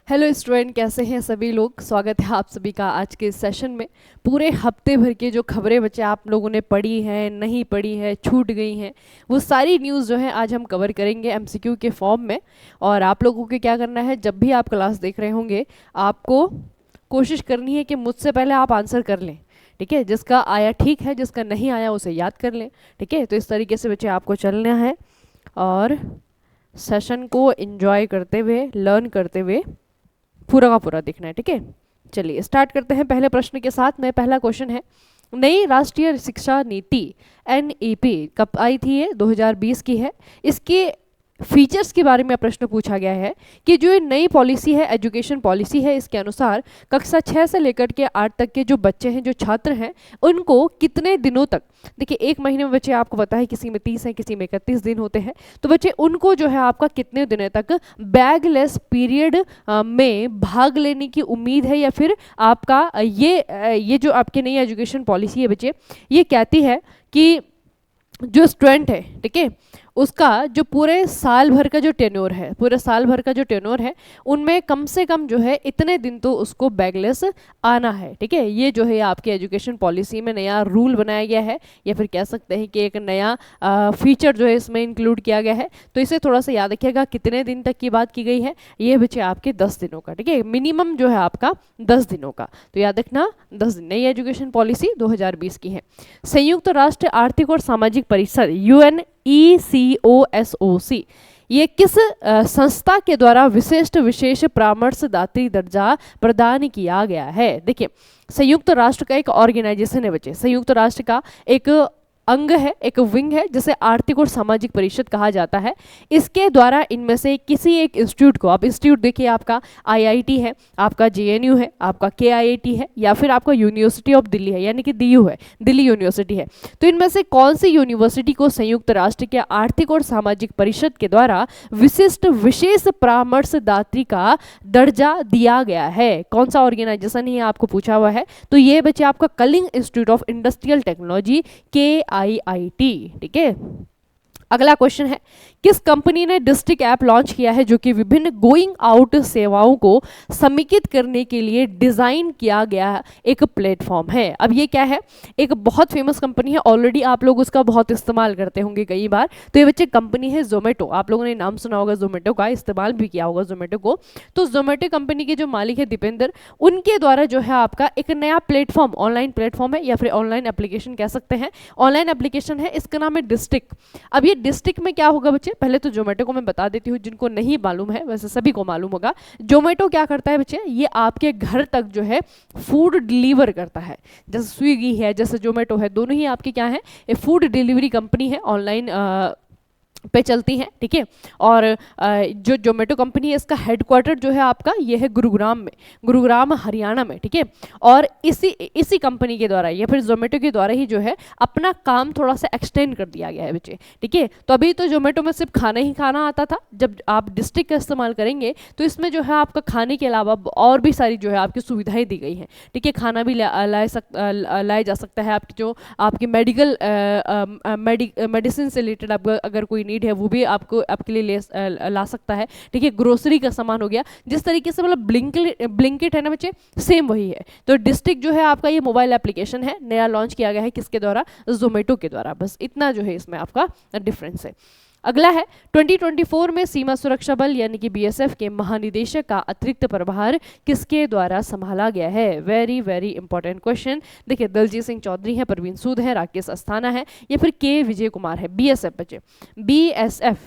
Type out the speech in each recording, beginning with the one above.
Hello student, कैसे हैं सभी लोग। स्वागत है आप सभी का आज के इस सेशन में। पूरे हफ्ते भर के जो खबरें बच्चे आप लोगों ने पढ़ी हैं, नहीं पढ़ी है, छूट गई हैं, वो सारी न्यूज़ जो है आज हम कवर करेंगे एमसीक्यू के फॉर्म में। और आप लोगों को क्या करना है, जब भी आप क्लास देख रहे होंगे आपको कोशिश करनी है कि मुझसे पहले आप आंसर कर लें। ठीक है, जिसका आया ठीक है, जिसका नहीं आया उसे याद कर लें। ठीक है, तो इस तरीके से बच्चे आपको चलना है और सेशन को एंजॉय करते हुए, लर्न करते हुए पूरा का पूरा देखना है। ठीक है, चलिए स्टार्ट करते हैं पहले प्रश्न के साथ में। पहला क्वेश्चन है, नई राष्ट्रीय शिक्षा नीति एनईपी कब आई थी? ये 2020 की है। इसके फीचर्स के बारे में प्रश्न पूछा गया है कि जो ये नई पॉलिसी है, एजुकेशन पॉलिसी है, इसके अनुसार कक्षा 6 से लेकर के 8 तक के जो बच्चे हैं, जो छात्र हैं, उनको कितने दिनों तक, देखिए एक महीने में बच्चे आपको पता है किसी में 30 है, किसी में 31 दिन होते हैं, तो बच्चे उनको जो है आपका कितने दिनों तक बैगलेस पीरियड में भाग लेने की उम्मीद है, या फिर आपका ये जो आपकी नई एजुकेशन पॉलिसी है बच्चे, ये कहती है कि जो स्टूडेंट है, ठीक है, उसका जो पूरे साल भर का जो टेन्योर है, पूरे साल भर का जो टेन्योर है, उनमें कम से कम जो है इतने दिन तो उसको बैगलेस आना है। ठीक है, ये जो है आपकी एजुकेशन पॉलिसी में नया रूल बनाया गया है, या फिर कह सकते हैं कि एक नया फीचर जो है इसमें इंक्लूड किया गया है। तो इसे थोड़ा सा याद रखिएगा, कितने दिन तक की बात की गई है, ये बच्चे आपके 10 दिनों का। ठीक है, मिनिमम जो है आपका 10 दिनों का, तो याद रखना 10 दिन। नई एजुकेशन पॉलिसी 2020 की है। संयुक्त राष्ट्र आर्थिक और सामाजिक परिषद UNECOSOC, ये किस संस्था के द्वारा विशेष परामर्शदात्री दर्जा प्रदान किया गया है? देखिए, संयुक्त राष्ट्र का एक ऑर्गेनाइजेशन है बच्चे, संयुक्त राष्ट्र का एक अंग है, एक विंग है, जिसे आर्थिक और सामाजिक परिषद कहा जाता है। इसके द्वारा इनमें से किसी एक इंस्टीट्यूट को, आप इंस्टीट्यूट देखिए, आपका IIT है, आपका JNU है, आपका KIIT है, या फिर आपका यूनिवर्सिटी ऑफ दिल्ली है, यानी कि DU है, दिल्ली यूनिवर्सिटी है। तो इनमें से कौन सी यूनिवर्सिटी को संयुक्त राष्ट्र के आर्थिक और सामाजिक परिषद के द्वारा विशेष परामर्शदात्री का दर्जा दिया गया है? कौन सा ऑर्गेनाइजेशन है आपको पूछा हुआ है, तो ये बच्चे आपका Kalinga institute of industrial technology KIIT। ठीक है, अगला क्वेश्चन है, किस कंपनी ने डिस्ट्रिक्ट ऐप लॉन्च किया है जो कि विभिन्न गोइंग आउट सेवाओं को समेकित करने के लिए डिजाइन किया गया एक प्लेटफॉर्म है? अब ये क्या है, एक बहुत फेमस कंपनी है, ऑलरेडी आप लोग उसका बहुत इस्तेमाल करते होंगे कई बार। तो ये बच्चे कंपनी है जोमेटो, आप लोगों ने नाम सुना होगा जोमेटो का, इस्तेमाल भी किया होगा जोमेटो को। तो जोमेटो कंपनी के जो मालिक है दीपेंद्र, उनके द्वारा जो है आपका एक नया प्लेटफॉर्म, ऑनलाइन प्लेटफॉर्म है, या फिर ऑनलाइन एप्लीकेशन कह सकते हैं, ऑनलाइन एप्लीकेशन है, इसका नाम है डिस्ट्रिक्ट। अब ये डिस्ट्रिक्ट में क्या होगा बच्चे, पहले तो जोमेटो को मैं बता देती हूँ, जिनको नहीं मालूम है, वैसे सभी को मालूम होगा। जोमेटो क्या करता है बच्चे, ये आपके घर तक जो है फूड डिलीवर करता है। जैसे स्विगी है, जैसे जोमेटो है, दोनों ही आपके क्या है, ये फूड डिलीवरी कंपनी है, ऑनलाइन पे चलती हैं। ठीक है, और जो जोमेटो कंपनी है, इसका हेडक्वार्टर जो है आपका ये है गुरुग्राम में, गुरुग्राम हरियाणा में। ठीक है, और इसी कंपनी के द्वारा या फिर जोमेटो के द्वारा ही जो है अपना काम थोड़ा सा एक्सटेंड कर दिया गया है बच्चे। ठीक है, तो अभी तो जोमेटो में सिर्फ खाना ही खाना आता था, जब आप डिस्ट्रिक्ट का इस्तेमाल करेंगे तो इसमें जो है आपका खाने के अलावा और भी सारी जो है आपकी सुविधाएं दी गई हैं। ठीक है, खाना भी लाया जा सकता है, आपकी जो आपकी मेडिसिन से रिलेटेड आपका अगर कोई नीड है वो भी आपके लिए ला सकता है। ठीक है, ग्रोसरी का सामान हो गया, जिस तरीके से मतलब ब्लिंकिट है ना बच्चे, सेम वही है। तो डिस्ट्रिक्ट जो है आपका ये मोबाइल एप्लीकेशन है, नया लॉन्च किया गया है, किसके द्वारा, जोमेटो के द्वारा। बस इतना जो है इसमें आपका डिफरेंस है। अगला है, 2024 में सीमा सुरक्षा बल यानी कि BSF के महानिदेशक का अतिरिक्त प्रभार किसके द्वारा संभाला गया है? Very very important question. देखिए, दलजीत सिंह चौधरी है, परवीन सूद है, राकेश अस्थाना है, या फिर के विजय कुमार है। BSF बच्चे,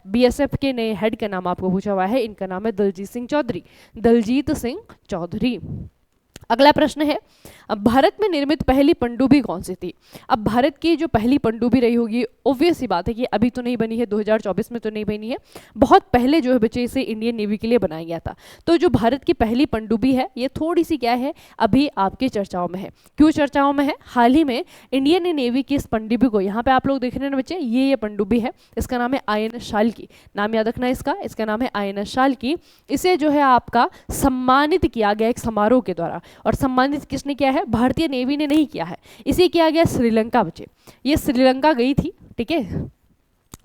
BSF के नए हेड का नाम आपको पूछा हुआ है, इनका नाम है दलजीत सिंह चौधरी, दलजीत सिंह चौधरी। अगला प्रश्न है, अब भारत में निर्मित पहली पनडुब्बी कौन सी थी? अब भारत की जो पहली पनडुब्बी रही होगी, ऑब्वियस सी बात है कि अभी तो नहीं बनी है, 2024 में तो नहीं बनी है, बहुत पहले जो है बच्चे इसे इंडियन नेवी के लिए बनाया गया था। तो जो भारत की पहली पनडुब्बी है, ये थोड़ी सी क्या है, अभी आपके चर्चाओं में है। क्यों चर्चाओं में है? हाल ही में इंडियन नेवी की इस पनडुब्बी को, यहाँ पे आप लोग देख रहे हैं बच्चे, ये पनडुब्बी है, इसका नाम है INS शाल्की, नाम याद रखना इसका नाम है INS शाल्की। इसे जो है आपका सम्मानित किया गया एक समारोह के द्वारा, और सम्मानित किसने किया है? भारतीय नेवी ने नहीं किया है, इसे किया गया श्रीलंका बच्चे, ये श्रीलंका गई थी। ठीक है,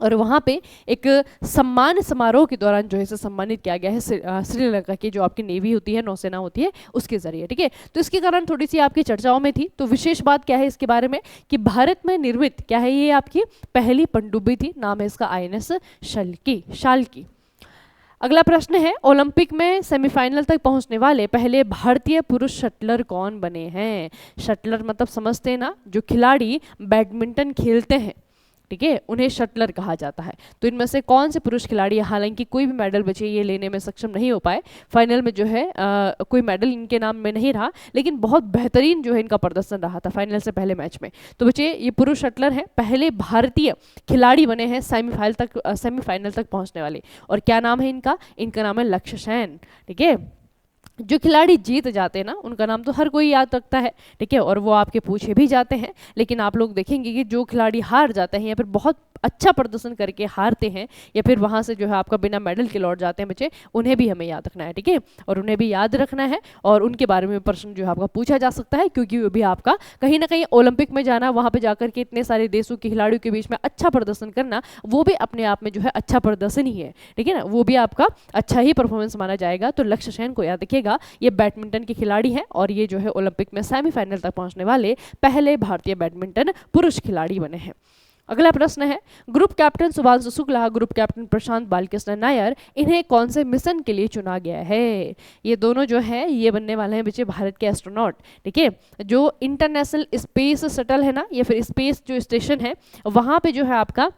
और वहाँ पे एक सम्मान समारोह के दौरान जो है इसे सम्मानित किया गया है श्रीलंका की जो आपकी नेवी होती है, नौसेना होती है, उसके जरिए। ठीक है, तो इसके कारण थोड़ी सी आपकी चर्चाओं में थी। तो विशेष बात क्या है इसके बारे में कि भारत में निर्मित क्या है, ये आपकी पहली पनडुब्बी थी, नाम है इसका INS शाल्की। अगला प्रश्न है, ओलंपिक में सेमीफाइनल तक पहुंचने वाले पहले भारतीय पुरुष शटलर कौन बने हैं? शटलर मतलब समझते हैं ना, जो खिलाड़ी बैडमिंटन खेलते हैं, ठीक है, उन्हें शटलर कहा जाता है। तो इनमें से कौन से पुरुष खिलाड़ी, हालांकि कोई भी मेडल बचे ये लेने में सक्षम नहीं हो पाए, फाइनल में जो है कोई मेडल इनके नाम में नहीं रहा, लेकिन बहुत बेहतरीन जो है इनका प्रदर्शन रहा था फाइनल से पहले मैच में। तो बच्चे ये पुरुष शटलर हैं, पहले भारतीय खिलाड़ी बने हैं सेमीफाइनल तक पहुंचने वाले। और क्या नाम है इनका? इनका नाम है लक्ष्य सेन। ठीक है, जो खिलाड़ी जीत जाते हैं ना उनका नाम तो हर कोई याद रखता है, ठीक है, और वो आपके पूछे भी जाते हैं। लेकिन आप लोग देखेंगे कि जो खिलाड़ी हार जाते हैं या फिर बहुत अच्छा प्रदर्शन करके हारते हैं या फिर वहाँ से जो है आपका बिना मेडल के लौट जाते हैं बच्चे, उन्हें भी हमें याद रखना है। ठीक है, और उन्हें भी याद रखना है और उनके बारे में प्रश्न जो है आपका पूछा जा सकता है, क्योंकि वो भी आपका कहीं ना कहीं ओलंपिक में जाना, वहाँ पर जाकर के इतने सारे देशों के खिलाड़ियों के बीच में अच्छा प्रदर्शन करना, वो भी अपने आप में जो है अच्छा प्रदर्शन ही है। ठीक है ना, वो भी आपका अच्छा ही परफॉर्मेंस माना जाएगा। तो लक्ष्य सेन को याद रखिएगा, ये बैडमिंटन के खिलाड़ी हैं और ये जो है ओलंपिक में सेमीफाइनल तक पहुंचने वाले पहले भारतीय बैडमिंटन पुरुष खिलाड़ी बने हैं। अगला प्रश्न है, group captain Shubhanshu Shukla, group captain Prashant Balakrishna Nair, इन्हें कौन से मिशन के लिए चुना गया है? ये दोनों जो है ये बनने वाले हैं बच्चे भारत के एस्ट्रोनॉट। ठीक है, जो इंटरनेशनल स्पेस शटल है ना, या फिर स्पेस जो स्टेशन है, वहां पे जो है आपका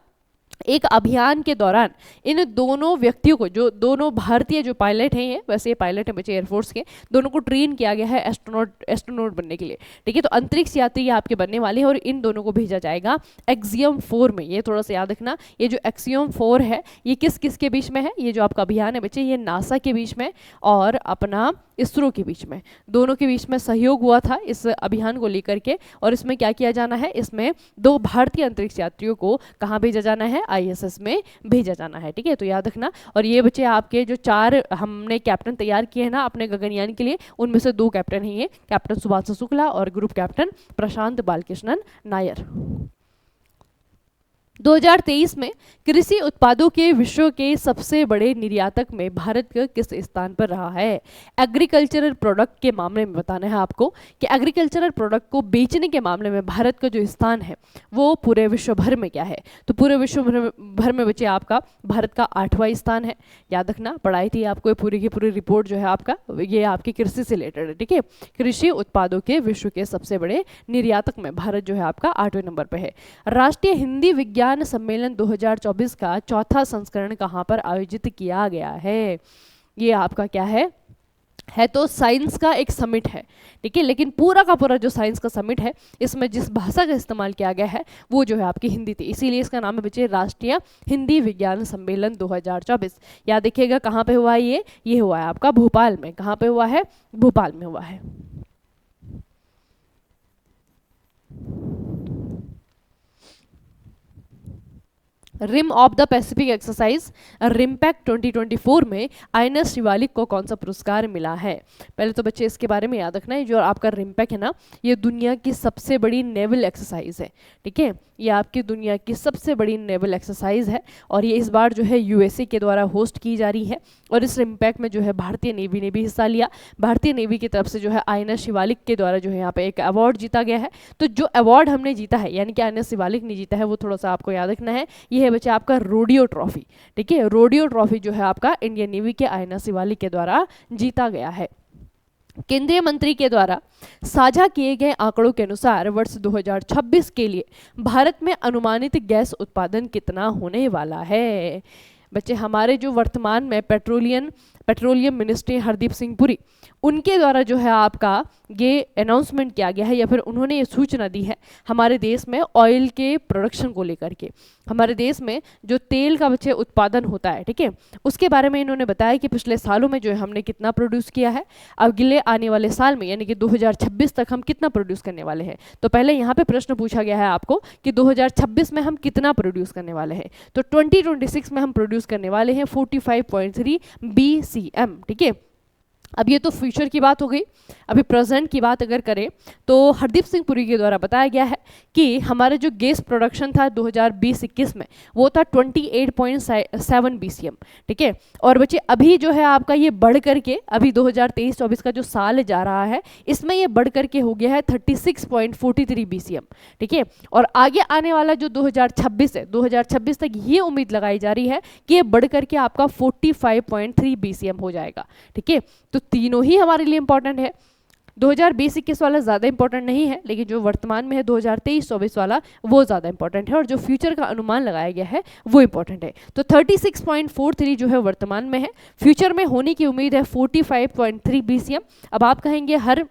एक अभियान के दौरान इन दोनों व्यक्तियों को, जो दोनों भारतीय जो पायलट हैं, वैसे ये पायलट हैं बच्चे एयरफोर्स के, दोनों को ट्रेन किया गया है एस्ट्रोनॉट बनने के लिए। ठीक है, तो अंतरिक्ष यात्री आपके बनने वाले हैं और इन दोनों को भेजा जाएगा एक्सियम 4 में। ये थोड़ा सा याद रखना, ये जो एक्सियम 4 है ये किस किस के बीच में है? ये जो आपका अभियान है बच्चे, ये नासा के बीच में और अपना इसरो के बीच में, दोनों के बीच में सहयोग हुआ था इस अभियान को लेकर के। और इसमें क्या किया जाना है? इसमें 2 भारतीय अंतरिक्ष यात्रियों को कहाँ भेजा जाना है? ISS में भेजा जाना है। ठीक है, तो याद रखना। और ये बच्चे आपके जो 4 हमने कैप्टन तैयार किए हैं ना अपने गगनयान के लिए, उनमें से 2 कैप्टन ही है, कैप्टन सुभांशु शुक्ला और ग्रुप कैप्टन प्रशांत बालकृष्णन नायर। 2023 में कृषि उत्पादों के विश्व के सबसे बड़े निर्यातक में भारत का किस स्थान पर रहा है? एग्रीकल्चरल प्रोडक्ट के मामले में बताना है आपको कि एग्रीकल्चरल प्रोडक्ट को बेचने के मामले में भारत का जो स्थान है वो पूरे विश्व भर में क्या है? तो पूरे विश्व भर में बच्चे आपका भारत का 8वां स्थान है। याद रखना, पढ़ाई थी आपको ये पूरी की पूरी रिपोर्ट जो है आपका, ये आपकी कृषि से रिलेटेड है। ठीक है, कृषि उत्पादों के विश्व के सबसे बड़े निर्यातक में भारत जो है आपका 8वें नंबर पर है। राष्ट्रीय हिंदी विज्ञान सम्मेलन 2024 का 4था संस्करण कहां पर आयोजित किया गया है? ये आपका क्या है तो साइंस का एक समिट है। ठीक है, लेकिन पूरा का पूरा जो साइंस का समिट है इसमें जिस भाषा का इस्तेमाल किया गया है वो जो है आपकी हिंदी थी, इसीलिए इसका नाम है बच्चे राष्ट्रीय हिंदी विज्ञान सम्मेलन 2024। याद देखिएगा कहाँ पे हुआ है ये हुआ है आपका भोपाल में। कहाँ पे हुआ है? भोपाल में हुआ है। Rim of the Pacific exercise RIMPAC 2024 में INS शिवालिक को कौन सा पुरस्कार मिला है? पहले तो बच्चे इसके बारे में याद रखना है, जो आपका रिमपैक्ट है ना, ये दुनिया की सबसे बड़ी नेवल एक्सरसाइज है। ठीक है, ये आपकी दुनिया की सबसे बड़ी नेवल एक्सरसाइज है और ये इस बार जो है USA के द्वारा होस्ट की जा रही है। और इस रिमपैक्ट में जो है भारतीय नेवी ने भी हिस्सा लिया। भारतीय नेवी की तरफ से जो है INS शिवालिक के द्वारा जो है यहाँ पे एक अवार्ड जीता गया है। तो जो अवार्ड हमने जीता है, यानी कि INS शिवालिक ने जीता है, वो थोड़ा सा आपको याद रखना है। ये है बच्चे आपका रोडियो ट्रॉफी। ठीक है, रोडियो ट्रॉफी जो है आपका इंडियन नेवी के INS शिवालिक के द्वारा जीता गया है। केंद्रीय मंत्री के द्वारा साझा किए गए आंकड़ों के अनुसार वर्ष 2026 के लिए भारत में अनुमानित गैस उत्पादन कितना होने वाला है? बच्चे हमारे जो वर्तमान में पेट्रोलियम मिनिस्ट्री हरदीप सिंह पुरी, उनके द्वारा जो है आपका ये अनाउंसमेंट किया गया है या फिर उन्होंने ये सूचना दी है हमारे देश में ऑयल के प्रोडक्शन को लेकर के। हमारे देश में जो तेल का बच्चे उत्पादन होता है, ठीक है, उसके बारे में इन्होंने बताया कि पिछले सालों में जो है हमने कितना प्रोड्यूस किया है, अगले आने वाले साल में यानी कि 2026 तक हम कितना प्रोड्यूस करने वाले हैं। तो पहले यहाँ पे प्रश्न पूछा गया है आपको कि 2026 में हम कितना प्रोड्यूस करने वाले हैं। तो 2026 में हम प्रोड्यूस करने वाले हैं 45.3 BCM। ठीक है, अब ये तो फ्यूचर की बात हो गई। अभी प्रेजेंट की बात अगर करें तो हरदीप सिंह पुरी के द्वारा बताया गया है कि हमारा जो गैस प्रोडक्शन था 2020-21 में वो था 28.7 BCM, ठीक है। और बच्चे अभी जो है आपका ये बढ़ करके अभी 2023-24 का जो साल जा रहा है इसमें ये बढ़ करके हो गया है 36.43 BCM, ठीक है। और आगे आने वाला जो 2026 है, 2026 तक ये उम्मीद लगाई जा रही है कि ये बढ़ करके आपका 45.3 BCM हो जाएगा, ठीक है। तो तीनों ही हमारे लिए इंपॉर्टेंट है। 2020-21 वाला ज़्यादा इंपॉर्टेंट नहीं है, लेकिन जो वर्तमान में है 2023-24 वाला वो ज़्यादा इंपॉर्टेंट है, और जो फ्यूचर का अनुमान लगाया गया है वो इंपॉर्टेंट है। तो 36.43 जो है वर्तमान में है, फ्यूचर में होने की उम्मीद है 45.3 BCM। अब आप कहेंगे हर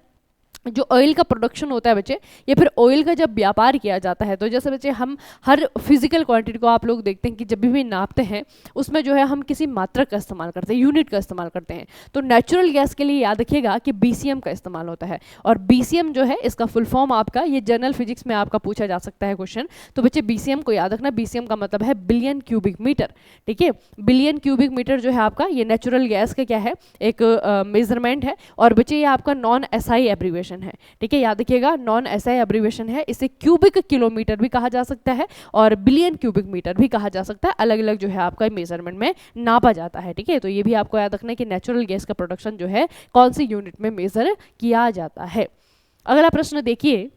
जो ऑयल का प्रोडक्शन होता है बच्चे, या फिर ऑयल का जब व्यापार किया जाता है, तो जैसे बच्चे हम हर फिजिकल क्वांटिटी को आप लोग देखते हैं कि जब भी नापते हैं उसमें जो है हम किसी मात्रक का इस्तेमाल करते हैं, यूनिट का इस्तेमाल करते हैं। तो नेचुरल गैस के लिए याद रखिएगा कि BCM का इस्तेमाल होता है, और BCM जो है इसका फुल फॉर्म आपका, ये जनरल फिजिक्स में आपका पूछा जा सकता है क्वेश्चन। तो बच्चे BCM को याद रखना, BCM का मतलब है बिलियन क्यूबिक मीटर, ठीक है। बिलियन क्यूबिक मीटर जो है आपका ये नेचुरल गैस का क्या है, एक मेजरमेंट है। और बच्चे ये आपका नॉन SI एब्रीवेशन है, ठीक है, याद रखिएगा नॉन SI एब्रीवेशन है। इसे क्यूबिक किलोमीटर भी कहा जा सकता है और बिलियन क्यूबिक मीटर भी कहा जा सकता है, अलग अलग जो है आपका मेजरमेंट में नापा जाता है, ठीक है। तो ये भी आपको याद रखना है कि नेचुरल गैस का प्रोडक्शन जो है कौन सी यूनिट में मेजर किया जाता है। अगला प्रश्न देखिए,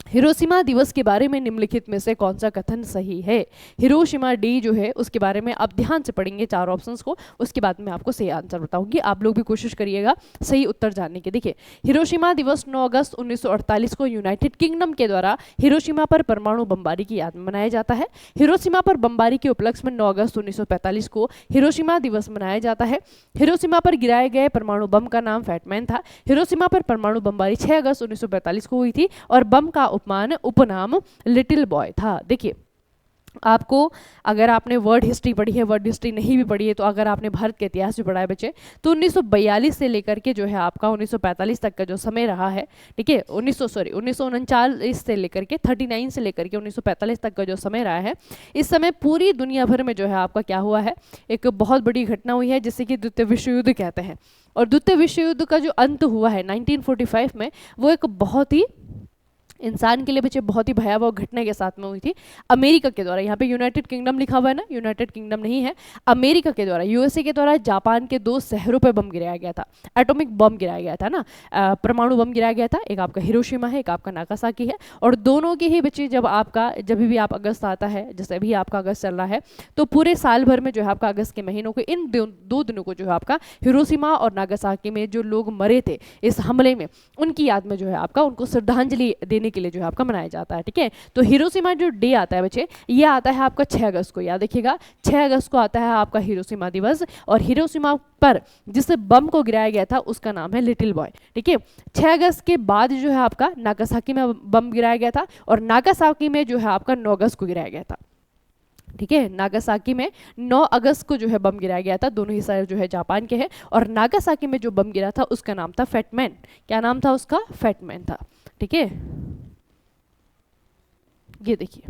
हिरोशिमा दिवस के बारे में निम्नलिखित में से कौन सा कथन सही है। हिरोशिमा डे जो है उसके बारे में आप ध्यान से पढ़ेंगे चार ऑप्शंस को, उसके बाद मैं आपको सही आंसर बताऊंगी। आप लोग भी कोशिश करिएगा सही उत्तर जानने की। देखिए, हिरोशिमा दिवस 9 अगस्त 1948 को यूनाइटेड किंगडम के द्वारा हिरोशिमा पर परमाणु बमबारी की याद में मनाया जाता है। हिरोशिमा पर बमबारी के उपलक्ष्य में 9 अगस्त 1945 को हिरोशिमा दिवस मनाया जाता है। हिरोशिमा पर गिराए गए परमाणु बम का नाम फैटमैन था। हिरोशिमा पर परमाणु बमबारी 6 अगस्त 1945 को हुई थी और बम का उपनाम लिटिल बॉय था। देखिए, आपको अगर आपने वर्ड हिस्ट्री पढ़ी है, वर्ड हिस्ट्री नहीं भी पढ़ी है, तो अगर आपने भारत के इतिहास भी पढ़ा है बच्चे, तो 1942 से लेकर के जो है आपका 1945 तक का जो समय रहा है, ठीक है, 1939 से लेकर के 39 से लेकर के 1945 तक का जो समय रहा है, इस समय पूरी दुनिया भर में जो है आपका क्या हुआ है, एक बहुत बड़ी घटना हुई है जिसे कि द्वितीय विश्व युद्ध कहते हैं। और द्वितीय विश्व युद्ध का जो अंत हुआ है 1945 में, वो एक बहुत ही इंसान के लिए बच्चे बहुत ही भयावह घटना के साथ में हुई थी। अमेरिका के द्वारा, यहाँ पे यूनाइटेड किंगडम लिखा हुआ है ना, यूनाइटेड किंगडम नहीं है, अमेरिका के द्वारा, USA के द्वारा जापान के 2 शहरों पे बम गिराया गया था, एटॉमिक बम गिराया गया था ना, परमाणु बम गिराया गया था। एक आपका हिरोशिमा है, एक आपका नागासाकी है। और दोनों के ही बच्चे जब भी आप अगस्त आता है, जैसे अभी आपका अगस्त चल रहा है, तो पूरे साल भर में जो है आपका अगस्त के महीनों को, इन 2 दिनों को जो है आपका हिरोशिमा और नागासाकी में जो लोग मरे थे इस हमले में, उनकी याद में जो है आपका उनको श्रद्धांजलि देने के लिए जो है आपका मनाया जाता है, ठीक है। तो हिरोशिमा जो डे आता है बच्चे, ये आता है आपका 6 अगस्त को, याद रखिएगा 6 अगस्त को आता है आपका हिरोशिमा दिवस। और हिरोशिमा पर जिस बम को गिराया गया था उसका नाम है लिटिल बॉय, ठीक है। 6 अगस्त के बाद जो है आपका नागासाकी में बम गिराया गया था, और नागासाकी में जो है आपका 9 अगस्त को गिराया गया था, ठीक है। नागासाकी में 9 अगस्त को जो है बम गिराया गया था। दोनों ही शहर जो है जापान के हैं। और नागासाकी में जो बम गिरा था उसका नाम था फैटमैन। क्या नाम था उसका? फैटमैन था, ठीक है। ये देखिए,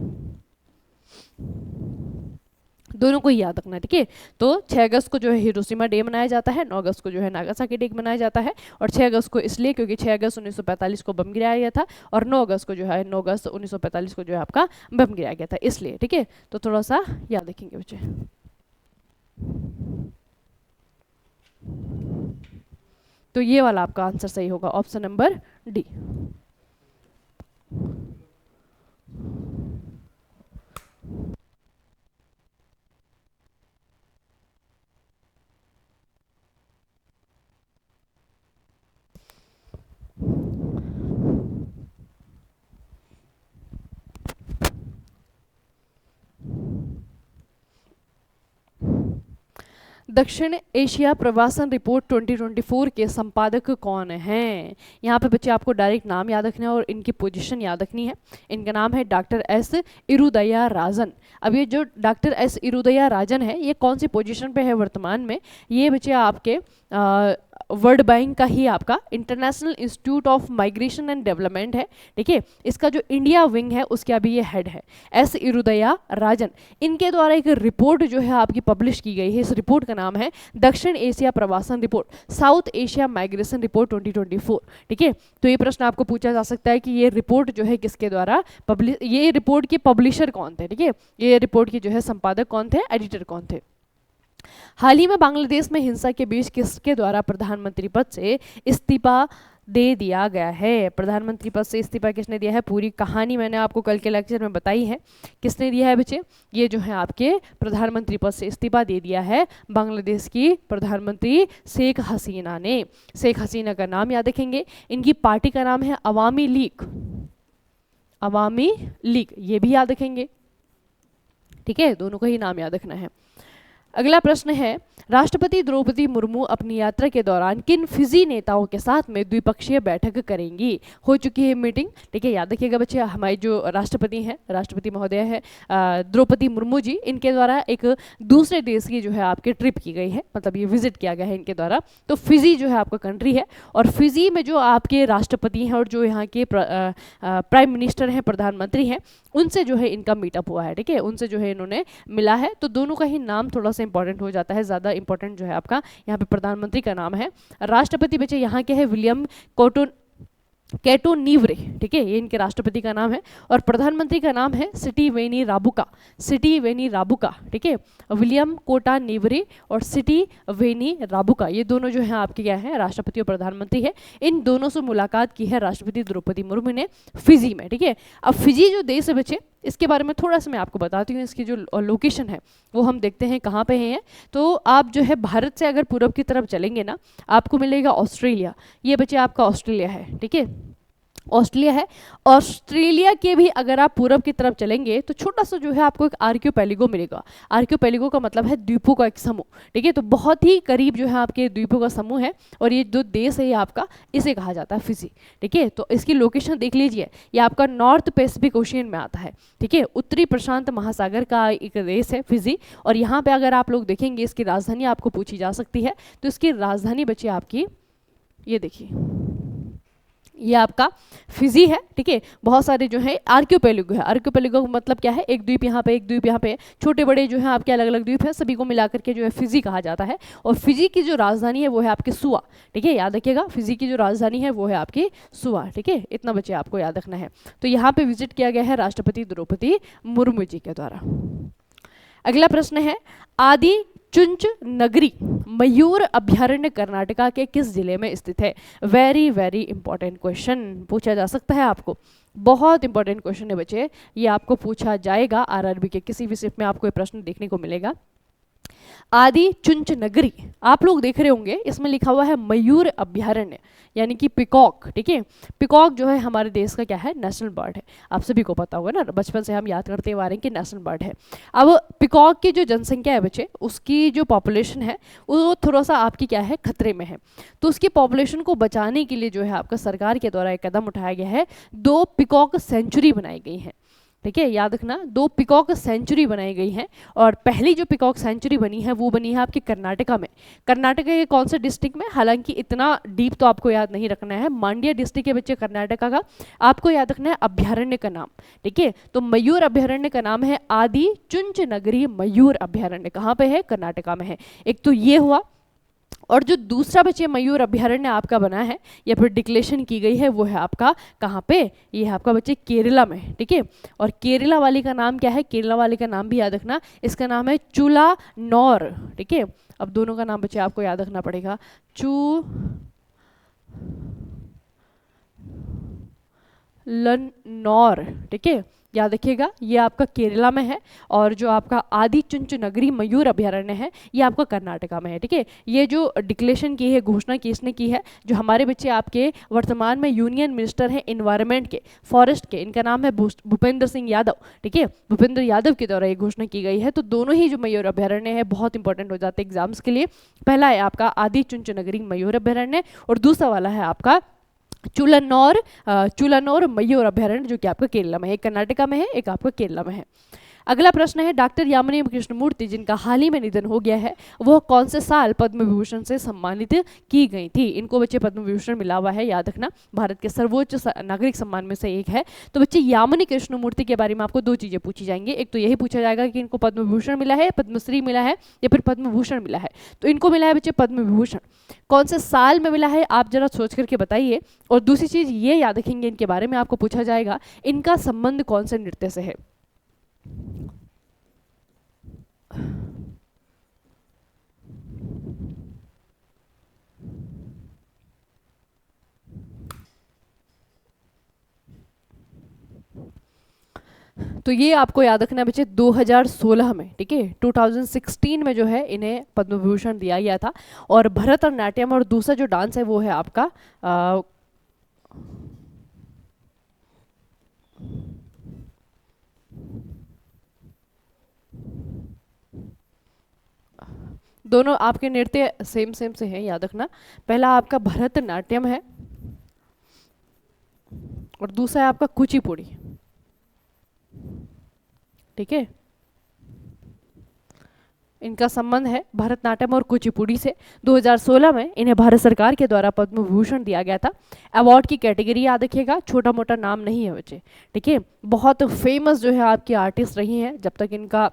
दोनों को याद रखना, ठीक है। तो 6 अगस्त को जो है हिरोशिमा डे मनाया जाता है, 9 अगस्त को जो है नागासाकी डे मनाया जाता है। और 6 अगस्त को इसलिए क्योंकि 6 अगस्त 1945 को बम गिराया गया था, और 9 अगस्त को जो है 9 अगस्त 1945 को जो है आपका बम गिराया गया था, इसलिए, ठीक है। तो थोड़ा सा याद रखेंगे बच्चे। तो ये वाला आपका आंसर सही होगा, ऑप्शन नंबर डी। दक्षिण एशिया प्रवासन रिपोर्ट 2024 के संपादक कौन हैं? यहाँ पे बच्चे आपको डायरेक्ट नाम याद रखना है और इनकी पोजीशन याद रखनी है। इनका नाम है डॉक्टर एस इरुदया राजन। अब ये जो डॉक्टर एस इरुदया राजन है, ये कौन सी पोजीशन पे है वर्तमान में? ये बच्चे आपके वर्ल्ड बैंक का ही आपका international institute of migration and development है, ठीक है। इसका जो इंडिया विंग है उसके अभी ये हेड है एस इरुदया राजन। इनके द्वारा एक रिपोर्ट जो है आपकी पब्लिश की गई है। इस रिपोर्ट का नाम है दक्षिण एशिया प्रवासन report, south Asia migration report 2024, ठीक है। तो ये प्रश्न आपको पूछा जा सकता है कि ये रिपोर्ट जो है किसके द्वारा पब्लिश, ये रिपोर्ट के पब्लिशर कौन थे, ठीक है, ये रिपोर्ट के जो है संपादक कौन थे, एडिटर कौन थे। हाल ही में बांग्लादेश में हिंसा के बीच किसके द्वारा प्रधानमंत्री पद से इस्तीफा दे दिया गया है। प्रधानमंत्री पद से इस्तीफा किसने दिया है, पूरी कहानी मैंने आपको कल के लेक्चर में बताई है। किसने दिया है बच्चे, ये जो है आपके प्रधानमंत्री पद से इस्तीफा दे दिया है बांग्लादेश की प्रधानमंत्री शेख हसीना ने। शेख हसीना का नाम याद रखेंगे, इनकी पार्टी का नाम है अवामी लीग, अवामी लीग, ये भी याद रखेंगे, ठीक है, दोनों का ही नाम याद रखना है। अगला प्रश्न है, राष्ट्रपति द्रौपदी मुर्मू अपनी यात्रा के दौरान किन फिजी नेताओं के साथ में द्विपक्षीय बैठक करेंगी। हो चुकी है मीटिंग, ठीक है, याद रखिएगा बच्चे, हमारे जो राष्ट्रपति हैं, राष्ट्रपति महोदय है द्रौपदी मुर्मू जी, इनके द्वारा एक दूसरे देश की जो है आपके ट्रिप की गई है, मतलब ये विजिट किया गया है इनके द्वारा। तो फिजी जो है आपका कंट्री है, और फिजी में जो आपके राष्ट्रपति हैं और जो यहाँ के प्राइम मिनिस्टर हैं, प्रधानमंत्री हैं, उनसे जो है इनका मीटअप हुआ है, ठीक है, उनसे जो है इन्होंने मिला है। तो दोनों का ही नाम थोड़ा सा इंपॉर्टेंट हो जाता है, ज़्यादा इंपॉर्टेंट जो है आपका यहाँ पे प्रधानमंत्री का नाम है। राष्ट्रपति बच्चे यहाँ के हैं विलियम कैटोनीवरे, ठीक है, ये इनके राष्ट्रपति का नाम है। और प्रधानमंत्री का नाम है सिटीवेनी राबुका, सिटीवेनी राबुका, ठीक है, विलियम कोटानीवरे और सिटीवेनी राबुका, ये दोनों जो हैं आपके क्या हैं, राष्ट्रपति और प्रधानमंत्री है। इन दोनों से मुलाकात की है राष्ट्रपति द्रौपदी मुर्मू ने फिजी में, ठीक है। अब फिजी जो देश है बच्चे, इसके बारे में थोड़ा सा मैं आपको बताती हूँ। इसकी जो लोकेशन है वो हम देखते हैं कहाँ पे है। तो आप जो है भारत से अगर पूर्व की तरफ चलेंगे ना, आपको मिलेगा ऑस्ट्रेलिया, ये बच्चे आपका ऑस्ट्रेलिया है, ठीक है, ऑस्ट्रेलिया है। ऑस्ट्रेलिया के भी अगर आप पूरब की तरफ चलेंगे तो छोटा सा जो है आपको एक आर्कियोपेलिगो मिलेगा। आर्कियोपेलिगो का मतलब है द्वीपों का एक समूह, ठीक है, तो बहुत ही करीब जो है आपके द्वीपों का समूह है। और ये जो देश है ये आपका, इसे कहा जाता है फिजी, ठीक है। तो इसकी लोकेशन देख लीजिए, ये आपका नॉर्थ पैसिफिक ओशियन में आता है, ठीक है, उत्तरी प्रशांत महासागर का एक देश है फिजी। और यहाँ पे अगर आप लोग देखेंगे, इसकी राजधानी आपको पूछी जा सकती है, तो इसकी राजधानी बची आपकी, ये देखिए, ये आपका फिजी है, ठीक है। बहुत सारे जो है आर्कियोपेलिगो है, आर्कियोपेलिगो का मतलब क्या है, एक द्वीप यहाँ पे, एक द्वीप यहाँ पे, छोटे बड़े जो है आपके अलग अलग द्वीप है, सभी को मिलाकर के जो है फिजी कहा जाता है। और फिजी की जो राजधानी है वो है आपकी सुआ, ठीक है, याद रखिएगा, फिजी की जो राजधानी है वो है आपकी सुआ, ठीक है, इतना बच्चे आपको याद रखना है। तो यहाँ पे विजिट किया गया है राष्ट्रपति द्रौपदी मुर्मू जी के द्वारा। अगला प्रश्न है, आदि चुंच नगरी मयूर अभ्यारण्य कर्नाटका के किस जिले में स्थित है। वेरी वेरी इंपॉर्टेंट क्वेश्चन पूछा जा सकता है आपको, बहुत इंपॉर्टेंट क्वेश्चन है बच्चे, ये आपको पूछा जाएगा आरआरबी के किसी भी शिफ्ट में, आपको ये प्रश्न देखने को मिलेगा। आदि चुंच नगरी, आप लोग देख रहे होंगे इसमें लिखा हुआ है मयूर अभ्यारण्य, यानी कि पिकॉक, ठीक है। पिकॉक जो है हमारे देश का क्या है, नेशनल बर्ड है, आप सभी को पता होगा ना, बचपन से हम याद करते आ रहे हैं कि नेशनल बर्ड है। अब पिकॉक की जो जनसंख्या है बच्चे, उसकी जो पॉपुलेशन है वो थोड़ा सा आपकी क्या है, खतरे में है। तो उसकी पॉपुलेशन को बचाने के लिए जो है आपका सरकार के द्वारा एक कदम उठाया गया है, 2 पिकॉक सेंचुरी बनाई गई है, ठीक है, याद रखना, 2 पिकॉक सेंचुरी बनाई गई है। और पहली जो पिकॉक सेंचुरी बनी है वो बनी है आपके कर्नाटका में। कर्नाटका के कौन से डिस्ट्रिक्ट में, हालांकि इतना डीप तो आपको याद नहीं रखना है, मांड्या डिस्ट्रिक्ट के बच्चे कर्नाटका का, आपको याद रखना है अभ्यारण्य का नाम, ठीक है। तो मयूर अभ्यारण्य का नाम है आदि चुंच नगरी मयूर अभ्यारण्य, कहाँ पे है, कर्नाटका में है। एक तो ये हुआ, और जो दूसरा बच्चे मयूर अभ्यारण्य आपका बना है या फिर डिक्लेरेशन की गई है वो है आपका कहाँ पे, ये है आपका बच्चे केरला में, ठीक है। और केरला वाली का नाम क्या है, केरला वाली का नाम भी याद रखना, इसका नाम है चुलानौर, ठीक है। अब दोनों का नाम बच्चे आपको याद रखना पड़ेगा, चुलानौर, ठीक है, याद रखिएगा, ये आपका केरला में है। और जो आपका आदि चुंच नगरी मयूर अभ्यारण्य है ये आपका कर्नाटका में है, ठीक है। ये जो डिक्लेरेशन की है, घोषणा किसने की है, जो हमारे बच्चे आपके वर्तमान में यूनियन मिनिस्टर हैं इन्वायरमेंट के, फॉरेस्ट के, इनका नाम है भूपेंद्र सिंह यादव, ठीक है, भूपेंद्र यादव के द्वारा ये घोषणा की गई है। तो दोनों ही जो मयूर अभ्यारण्य है बहुत इंपॉर्टेंट हो जाते हैं एग्जाम्स के लिए। पहला है आपका आदि चुंच नगरी मयूर अभ्यारण्य और दूसरा वाला है आपका चुलानौर मयूर अभ्यारण्य, जो कि आपका केरला में है, एक कर्नाटका में है, एक आपका केरला में है। अगला प्रश्न है, डॉक्टर यामिनी कृष्णमूर्ति जिनका हाल ही में निधन हो गया है, वह कौन से साल पद्म विभूषण से सम्मानित की गई थी? इनको बच्चे पद्म विभूषण मिला हुआ है, याद रखना, भारत के सर्वोच्च नागरिक सम्मान में से एक है। तो बच्चे यामिनी कृष्णमूर्ति के बारे में आपको दो चीजें पूछी जाएंगी, एक तो यही पूछा जाएगा कि इनको पद्म विभूषण मिला है, पद्मश्री मिला है या फिर पद्म भूषण मिला है। तो इनको मिला है बच्चे पद्म विभूषण, कौन से साल में मिला है आप जरा सोच करके बताइए। और दूसरी चीज ये याद रखेंगे, इनके बारे में आपको पूछा जाएगा इनका संबंध कौन से नृत्य से है। तो ये आपको याद रखना है बच्चे 2016 में, ठीक है, 2016 में जो है इन्हें पद्म विभूषण दिया गया था। और भरतनाट्यम और दूसरा जो डांस है वो है आपका दोनों आपके नृत्य सेम सेम से हैं, याद रखना। पहला आपका भरतनाट्यम है और दूसरा है आपका कुचिपुड़ी, ठीक है। इनका संबंध है भरतनाट्यम और कुचिपुड़ी से। 2016 में इन्हें भारत सरकार के द्वारा पद्म विभूषण दिया गया था। अवार्ड की कैटेगरी याद रखिएगा, छोटा मोटा नाम नहीं है बच्चे, ठीक है। बहुत फेमस जो है आपकी आर्टिस्ट रही हैं जब तक इनका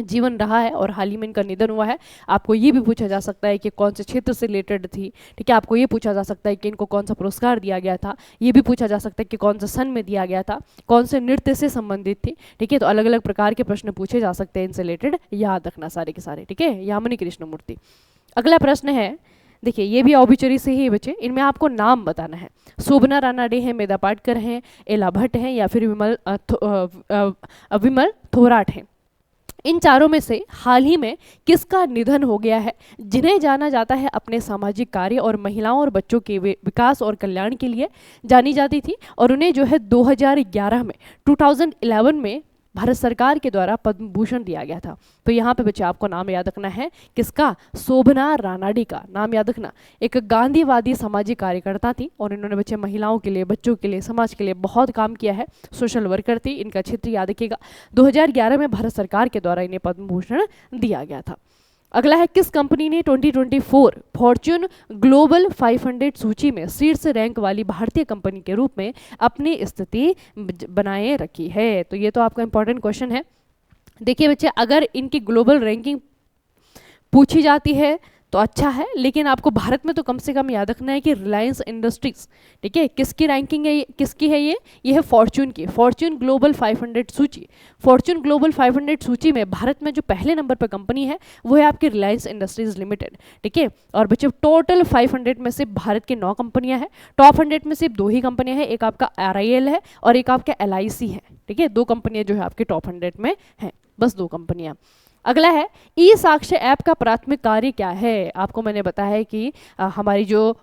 जीवन रहा है, और हाल ही में इनका निधन हुआ है। आपको ये भी पूछा जा सकता है कि कौन से क्षेत्र से रिलेटेड थी, ठीक है। आपको ये पूछा जा सकता है कि इनको कौन सा पुरस्कार दिया गया था, ये भी पूछा जा सकता है कि कौन सा सन में दिया गया था, कौन से नृत्य से संबंधित थी, ठीक है। तो अलग अलग प्रकार के प्रश्न पूछे जा सकते हैं इनसे रिलेटेड, याद रखना सारे के सारे, ठीक है। यामिनी कृष्णमूर्ति। अगला प्रश्न है, देखिए ये भी ऑबिचुरी से ही बच्चे, इनमें आपको नाम बताना है। शोभना रानाडे हैं, मेधा पाटकर हैं, एला भट्ट हैं या फिर विमल थोराट हैं। इन चारों में से हाल ही में किसका निधन हो गया है, जिन्हें जाना जाता है अपने सामाजिक कार्य और महिलाओं और बच्चों के विकास और कल्याण के लिए जानी जाती थी, और उन्हें जो है 2011 में 2011 में भारत सरकार के द्वारा पद्म भूषण दिया गया था। तो यहाँ पे बच्चे आपको नाम याद रखना है किसका, शोभना रानाडे का नाम याद रखना। एक गांधीवादी सामाजिक कार्यकर्ता थी और इन्होंने बच्चे महिलाओं के लिए, बच्चों के लिए, समाज के लिए बहुत काम किया है, सोशल वर्कर थी। इनका क्षेत्र याद रखिएगा। 2011 में भारत सरकार के द्वारा इन्हें पद्म भूषण दिया गया था। अगला है, किस कंपनी ने 2024 फॉर्च्यून ग्लोबल 500 सूची में शीर्ष रैंक वाली भारतीय कंपनी के रूप में अपनी स्थिति बनाए रखी है? तो ये तो आपका इंपॉर्टेंट क्वेश्चन है। देखिए बच्चे, अगर इनकी ग्लोबल रैंकिंग पूछी जाती है तो अच्छा है, लेकिन आपको भारत में तो कम से कम याद रखना है कि रिलायंस इंडस्ट्रीज, ठीक है, किसकी रैंकिंग है, किसकी है ये है फॉर्च्यून की, फॉर्च्यून ग्लोबल 500 सूची। फॉर्च्यून ग्लोबल 500 सूची में भारत में जो पहले नंबर पर कंपनी है वो है आपकी रिलायंस इंडस्ट्रीज लिमिटेड, ठीक है। और बच्चे टोटल 500 में सिर्फ भारत की 9 कंपनियां हैं, टॉप 100 में सिर्फ 2 ही कंपनियां हैं, एक आपका RIL है और एक आपका LIC है, ठीक है। 2 कंपनियां जो है आपके टॉप 100 में हैं, बस 2 कंपनियां। अगला है, ई साक्ष्य ऐप का प्राथमिक कार्य क्या है? आपको मैंने बताया है कि हमारी जो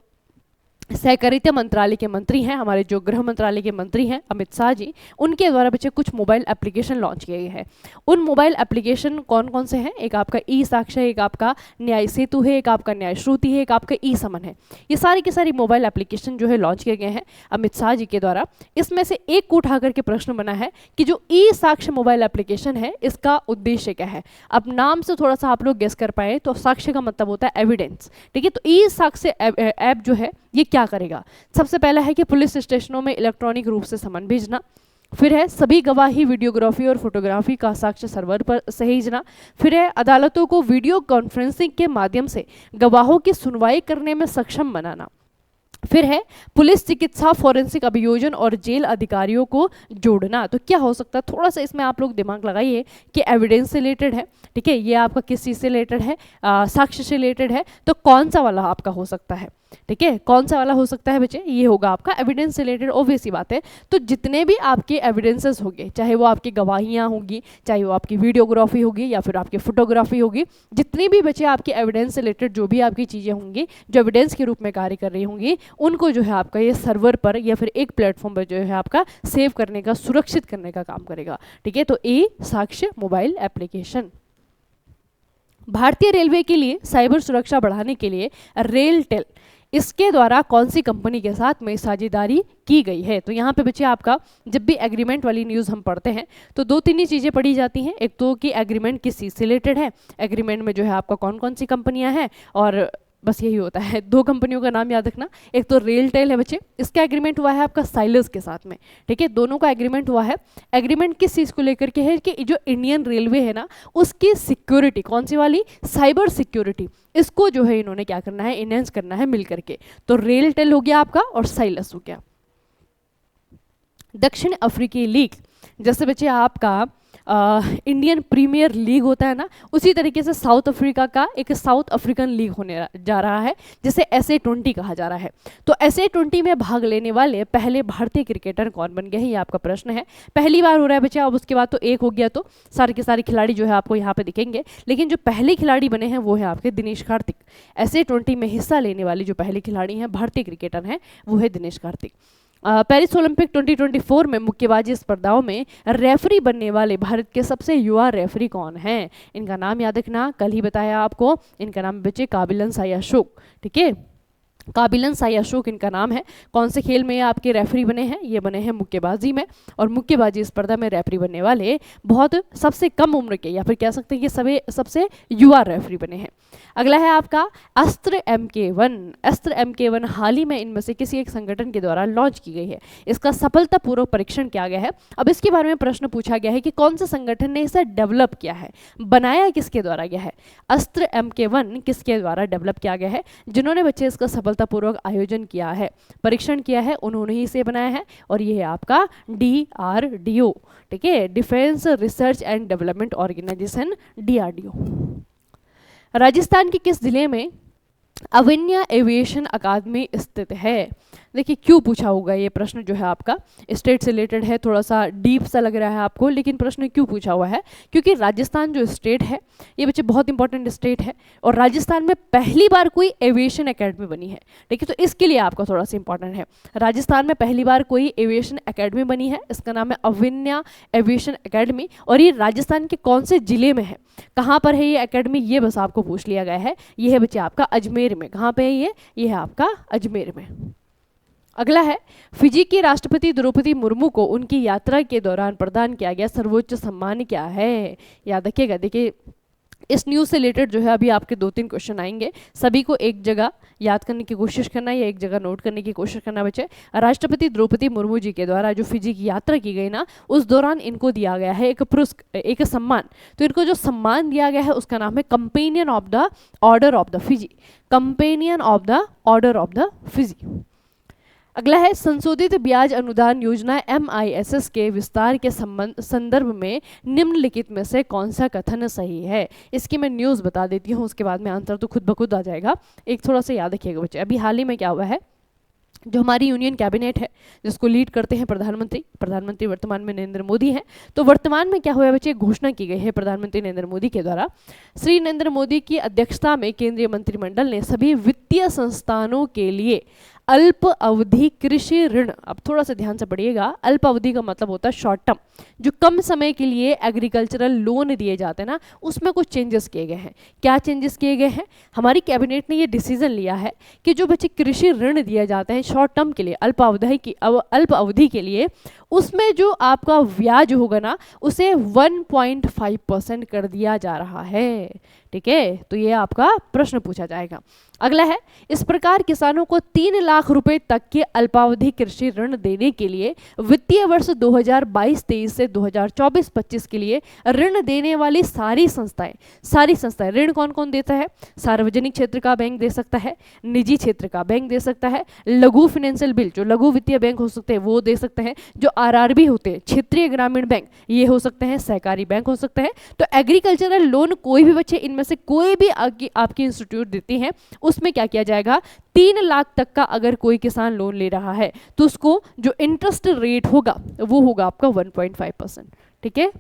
सहकारिता मंत्रालय के मंत्री हैं, हमारे जो गृह मंत्रालय के मंत्री हैं अमित शाह जी, उनके द्वारा बच्चे कुछ मोबाइल एप्लीकेशन लॉन्च किए गए हैं। उन मोबाइल एप्लीकेशन कौन कौन से हैं? एक आपका ई साक्ष्य, एक आपका न्याय सेतु है, एक आपका न्याय श्रुति है, एक आपका ई समन है। ये सारी की सारी मोबाइल एप्लीकेशन जो है लॉन्च किए गए हैं अमित शाह जी के द्वारा। इसमें से एक को उठा करके प्रश्न बना है कि जो ई साक्ष्य मोबाइल एप्लीकेशन है इसका उद्देश्य क्या है? अब नाम से थोड़ा सा आप लोग गेस कर पाए तो साक्ष्य का मतलब होता है एविडेंस, ठीक है। तो ई साक्ष्य ऐप जो है ये क्या करेगा? सबसे पहला है कि पुलिस स्टेशनों में इलेक्ट्रॉनिक रूप से समन भेजना, फिर है सभी गवाही, वीडियोग्राफी और फोटोग्राफी का साक्ष्य सर्वर पर सहेजना, फिर है अदालतों को वीडियो कॉन्फ्रेंसिंग के माध्यम से गवाहों की सुनवाई करने में सक्षम बनाना, फिर है पुलिस, चिकित्सा, फोरेंसिक अभियोजन और जेल अधिकारियों को जोड़ना। तो क्या हो सकता है? थोड़ा सा इसमें आप लोग दिमाग लगाइए कि एविडेंस से रिलेटेड है, ठीक है, ये आपका किस चीज़ से रिलेटेड है? साक्ष्य से रिलेटेड है। तो कौन सा वाला आपका हो सकता है? ठीक है, कौन सा वाला हो सकता है बच्चे? ये होगा आपका एविडेंस से रिलेटेड, ऑब्वियस सी बात है। तो जितने भी आपके एविडेंसेस होंगे, चाहे वो आपकी गवाहियाँ होंगी, चाहे वो आपकी वीडियोग्राफी होगी या फिर आपकी फोटोग्राफी होगी, जितनी भी बच्चे आपके एविडेंस से रिलेटेड जो भी आपकी चीज़ें होंगी जो एविडेंस के रूप में कार्य कर रही होंगी, उनको जो है आपका ये सर्वर पर या फिर एक प्लेटफॉर्म पर जो है आपका सेव करने का, सुरक्षित करने का काम करेगा, ठीक है। तो ए साक्ष्य मोबाइल एप्लीकेशन। भारतीय रेलवे के लिए साइबर सुरक्षा बढ़ाने के लिए रेल टेल इसके द्वारा कौन सी कंपनी के साथ में साझेदारी की गई है। तो यहाँ पे बच्चे आपका जब भी एग्रीमेंट वाली न्यूज़ हम पढ़ते हैं तो दो तीन ही चीज़ें पढ़ी जाती हैं। एक तो कि एग्रीमेंट किस चीज़ से रिलेटेड है, एग्रीमेंट में जो है आपका कौन कौन सी कंपनियां हैं, और बस यही होता है। दो कंपनियों का नाम याद रखना, एक तो रेलटेल है बच्चे, इसका एग्रीमेंट हुआ है आपका साइलस के साथ में, ठीक है, दोनों का एग्रीमेंट हुआ है। एग्रीमेंट किस चीज़ को लेकर के है कि जो इंडियन रेलवे है ना उसकी सिक्योरिटी, कौन सी वाली, साइबर सिक्योरिटी, इसको जो है इन्होंने क्या करना है, इनहेंस करना है मिल करके। तो रेलटेल हो गया आपका और साइलस हो गया। दक्षिण अफ्रीकी लीग, जैसे बच्चे आपका इंडियन प्रीमियर लीग होता है ना, उसी तरीके से साउथ अफ्रीका का एक साउथ अफ्रीकन लीग होने जा रहा है जिसे SA20 कहा जा रहा है। तो SA20 में भाग लेने वाले पहले भारतीय क्रिकेटर कौन बन गए हैं, ये आपका प्रश्न है। पहली बार हो रहा है बच्चे, अब उसके बाद तो एक हो गया, तो सारे के सारे खिलाड़ी जो है आपको यहाँ पे दिखेंगे, लेकिन जो पहले खिलाड़ी बने हैं वो है आपके दिनेश कार्तिक। SA20 में हिस्सा लेने वाले जो पहले खिलाड़ी हैं भारतीय क्रिकेटर हैं वो है दिनेश कार्तिक। पेरिस ओलंपिक 2024 में मुक्केबाजी स्पर्धाओं में रेफरी बनने वाले भारत के सबसे युवा रेफरी कौन हैं, इनका नाम याद रखना, कल ही बताया आपको, इनका नाम बच्चे काबिलन साई अशोक, ठीक है, काबिलन साई अशोक इनका नाम है। कौन से खेल में ये आपके रेफरी बने हैं, ये बने हैं मुक्केबाजी में, और मुक्केबाजी स्पर्धा में रेफरी बनने वाले बहुत सबसे कम उम्र के, या फिर कह सकते हैं कि सभी सबसे युवा रेफरी बने हैं। अगला है आपका अस्त्र MK1। अस्त्र MK1 हाल ही में इनमें से किसी एक संगठन के द्वारा लॉन्च की गई है। इसका सफलतापूर्वक परीक्षण किया गया है। अब इसके बारे में प्रश्न पूछा गया है कि कौन से संगठन ने इसे डेवलप किया है, बनाया किसके द्वारा गया है। अस्त्र MK1 किसके द्वारा डेवलप किया गया है, जिन्होंने बच्चे इसका सफलतापूर्वक आयोजन किया है, परीक्षण किया है, उन्होंने ही इसे बनाया है, और ये है आपका DRDO, ठीक है, defence research and development organisation, DRDO। Rajasthan के किस जिले में अविन्या एविएशन अकादमी स्थित है। देखिए क्यों पूछा होगा ये प्रश्न, जो है आपका स्टेट से रिलेटेड है, थोड़ा सा डीप सा लग रहा है आपको, लेकिन प्रश्न क्यों पूछा हुआ है, क्योंकि राजस्थान जो स्टेट है ये बच्चे बहुत इंपॉर्टेंट स्टेट है, और राजस्थान में पहली बार कोई एविएशन एकेडमी बनी है, ठीक है, तो इसके लिए आपका थोड़ा सा इंपॉर्टेंट है। राजस्थान में पहली बार कोई एविएशन एकेडमी बनी है, इसका नाम है अविन्या एविएशन एकेडमी, और ये राजस्थान के कौन से जिले में है, कहाँ पर है ये एकेडमी, ये बस आपको पूछ लिया गया है। ये है बच्चे आपका अजमेर में। कहाँ पे है ये है आपका अजमेर में। अगला है फिजी की राष्ट्रपति द्रौपदी मुर्मू को उनकी यात्रा के दौरान प्रदान किया गया सर्वोच्च सम्मान क्या है। याद रखिएगा, देखिए इस न्यूज़ से रिलेटेड जो है अभी आपके 2-3 क्वेश्चन आएंगे, सभी को एक जगह याद करने की कोशिश करना या एक जगह नोट करने की कोशिश करना बच्चे। राष्ट्रपति द्रौपदी मुर्मू जी के द्वारा जो फिजी की यात्रा की गई ना, उस दौरान इनको दिया गया है एक सम्मान। तो इनको जो सम्मान दिया गया है उसका नाम है companion of the order of the Fiji, companion of the order of the Fiji. अगला है संशोधित ब्याज अनुदान योजना MISS के विस्तार के संदर्भ में निम्नलिखित में से कौन सा कथन सही है। इसकी मैं न्यूज़ बता देती हूँ, उसके बाद में आंसर तो खुद ब खुद आ जाएगा। एक थोड़ा सा याद रखिएगा बच्चे, अभी हाल ही में क्या हुआ है, जो हमारी यूनियन कैबिनेट है जिसको लीड करते हैं प्रधानमंत्री वर्तमान में नरेंद्र मोदी हैं। तो वर्तमान में क्या हुआ है बच्चे, घोषणा की गई है प्रधानमंत्री नरेंद्र मोदी के द्वारा, श्री नरेंद्र मोदी की अध्यक्षता में केंद्रीय मंत्रिमंडल ने सभी वित्तीय संस्थानों के लिए अल्प अवधि कृषि ऋण, अब थोड़ा सा ध्यान से पढ़िएगा, अल्प अवधि का मतलब होता है शॉर्ट टर्म, जो कम समय के लिए एग्रीकल्चरल लोन दिए जाते हैं ना, उसमें कुछ चेंजेस किए गए हैं। क्या चेंजेस किए गए हैं, हमारी कैबिनेट ने ये डिसीजन लिया है कि जो बच्चे कृषि ऋण दिए जाते हैं शॉर्ट टर्म के लिए, अल्प अवधि के लिए, उसमें जो आपका ब्याज होगा ना उसे 1.5% कर दिया जा रहा है, ठीक है। तो ये आपका प्रश्न पूछा जाएगा। अगला है इस प्रकार किसानों को 3 लाख रुपए तक के अल्पावधि कृषि ऋण देने के लिए वित्तीय वर्ष 2022-23 से 2024-25 के लिए ऋण देने वाली सारी संस्थाएं, ऋण कौन कौन देता है, सार्वजनिक क्षेत्र का बैंक दे सकता है, निजी क्षेत्र का बैंक दे सकता है, लघु फाइनेंशियल बिल जो लघु वित्तीय बैंक हो सकते हैं वो दे सकते हैं, जो RRB होते हैं क्षेत्रीय ग्रामीण बैंक ये हो सकते हैं, सहकारी बैंक हो सकते हैं। तो एग्रीकल्चरल लोन कोई भी बच्चे इनमें से कोई भी आपकी इंस्टीट्यूट देती हैं, उसमें क्या किया जाएगा, 3 लाख तक का अगर कोई किसान लोन ले रहा है तो उसको जो इंटरेस्ट रेट होगा वो होगा आपका 1.5%, ठीक है।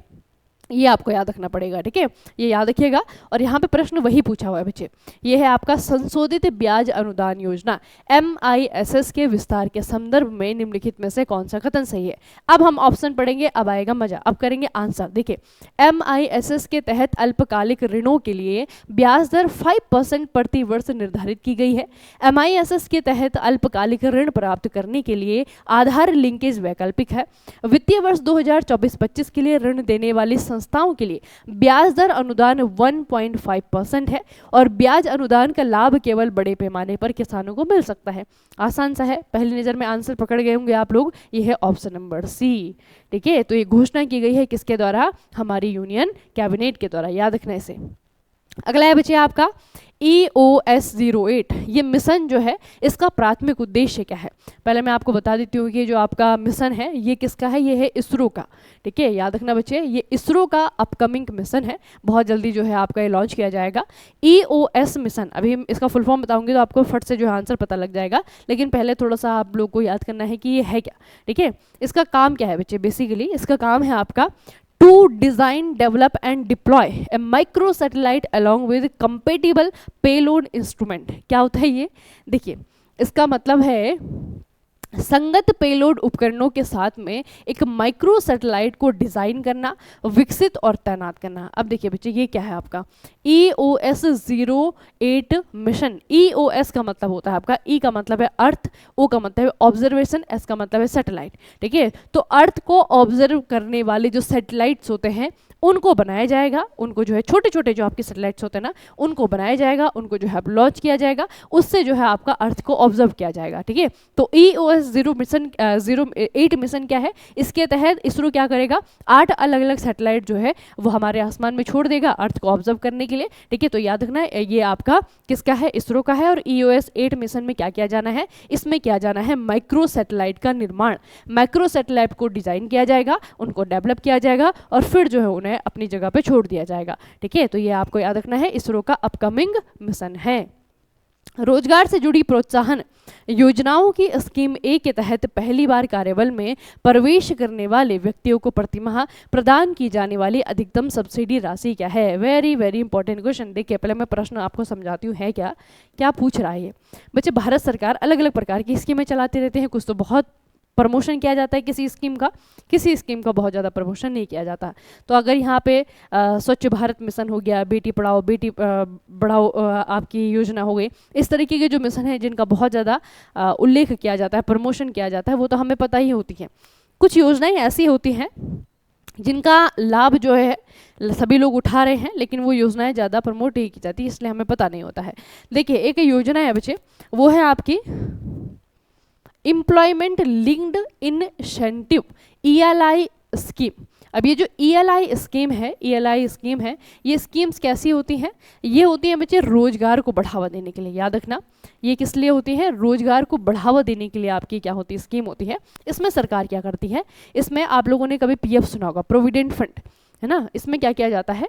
ये आपको याद रखना पड़ेगा, ठीक है, ये याद रखिएगा। और यहाँ पे प्रश्न वही पूछा हुआ है बच्चे, ये है आपका संशोधित ब्याज अनुदान योजना MISS के विस्तार के संदर्भ में निम्नलिखित में से कौन सा कथन सही है। अब हम ऑप्शन पढ़ेंगे, अब आएगा मजा, अब करेंगे आंसर। देखिए, MISS के तहत अल्पकालिक ऋणों के लिए ब्याज दर 5% प्रति वर्ष निर्धारित की गई है। MISS के तहत अल्पकालिक ऋण प्राप्त करने के लिए आधार लिंकेज वैकल्पिक है। वित्तीय वर्ष 2024-25 के लिए ऋण देने वाली संस्थाओं के लिए ब्याज दर अनुदान 1.5% है और ब्याज अनुदान का लाभ केवल बड़े पैमाने पर किसानों को मिल सकता है। आसान सा है, पहली नजर में आंसर पकड़ गए होंगे आप लोग, ये है ऑप्शन नंबर सी, ठीक है। तो ये घोषणा की गई है किसके द्वारा, हमारी यूनियन कैबिनेट के द्वारा, याद रखना इसे। अगला है बच्चे आपका EOS-08, ये मिशन जो है इसका प्राथमिक उद्देश्य क्या है। पहले मैं आपको बता देती हूँ कि जो आपका मिशन है ये किसका है, ये है इसरो का, ठीक है, याद रखना बच्चे, ये इसरो का अपकमिंग मिशन है, बहुत जल्दी जो है आपका ये लॉन्च किया जाएगा। EOS मिशन, अभी इसका फुल फॉर्म बताऊंगी तो आपको फट से जो है आंसर पता लग जाएगा, लेकिन पहले थोड़ा सा आप लोग को याद करना है कि ये है क्या, ठीक है। इसका काम क्या है बच्चे, बेसिकली इसका काम है आपका to design, develop and deploy a micro satellite along with compatible payload instrument। क्या होता है ये, देखिए इसका मतलब है संगत पेलोड उपकरणों के साथ में एक माइक्रो सैटेलाइट को डिजाइन करना, विकसित और तैनात करना। अब देखिए बच्चे ये क्या है आपका EOS-08 मिशन। EOS का मतलब होता है आपका, E का मतलब है अर्थ, O का मतलब है ऑब्जर्वेशन, S का मतलब है सैटेलाइट, ठीक है। तो अर्थ को ऑब्जर्व करने वाले जो सैटेलाइट्स होते हैं उनको बनाया जाएगा, उनको जो है छोटे छोटे जो आपके सैटेलाइट्स होते हैं ना उनको बनाया जाएगा, उनको जो है लॉन्च किया जाएगा, उससे जो है आपका अर्थ को ऑब्जर्व किया जाएगा, ठीक है। तो EOS-08 मिशन क्या है, इसके तहत इसरो क्या करेगा, 8 अलग अलग सैटेलाइट जो है वो हमारे आसमान में छोड़ देगा अर्थ को ऑब्जर्व करने के लिए, ठीक है। तो याद रखना है ये आपका किसका है, इसरो का है। और EOS-8 मिशन में क्या किया जाना है, इसमें किया जाना है माइक्रो सैटेलाइट का निर्माण, माइक्रो सैटेलाइट को डिजाइन किया जाएगा, उनको डेवलप किया जाएगा और फिर जो है उन्हें अपनी जगह पे छोड़ दिया जाएगा, ठीक है। तो ये आपको याद रखना है, इसरो का अपकमिंग मिशन है। रोजगार से जुड़ी प्रोत्साहन योजनाओं की स्कीम ए के तहत पहली बार कार्यबल में प्रवेश करने वाले व्यक्तियों को प्रतिमाह प्रदान की जाने वाली अधिकतम सब्सिडी राशि क्या है। Very very important question. देखिए पहले मैं प्रश्न आपको समझाती हूँ है क्या क्या पूछ रहा है ये बच्चे। भारत सरकार अलग अलग प्रकार की स्कीमें चलाते रहते हैं, कुछ तो बहुत प्रमोशन किया जाता है किसी स्कीम का, किसी स्कीम का बहुत ज़्यादा प्रमोशन नहीं किया जाता। तो अगर यहाँ पे स्वच्छ भारत मिशन हो गया, बेटी पढ़ाओ बेटी बढ़ाओ आपकी योजना हो गई, इस तरीके के जो मिशन है जिनका बहुत ज़्यादा उल्लेख किया जाता है, प्रमोशन किया जाता है, वो तो हमें पता ही होती है। कुछ योजनाएं ऐसी होती हैं जिनका लाभ जो है सभी लोग उठा रहे हैं, लेकिन वो योजनाएं ज़्यादा प्रमोट नहीं की जाती, इसलिए हमें पता नहीं होता है। देखिए एक योजना है बच्चे, वो है आपकी employment linked incentive ELI scheme. अब ये जो ELI स्कीम है, ELI स्कीम है, ये स्कीम्स कैसी होती हैं, ये होती हैं बच्चे रोजगार को बढ़ावा देने के लिए। याद रखना ये किस लिए होती है, रोजगार को बढ़ावा देने के लिए आपकी क्या होती है, स्कीम होती है। इसमें सरकार क्या करती है, इसमें आप लोगों ने कभी PF सुना होगा, प्रोविडेंट फंड, है ना। इसमें क्या किया जाता है,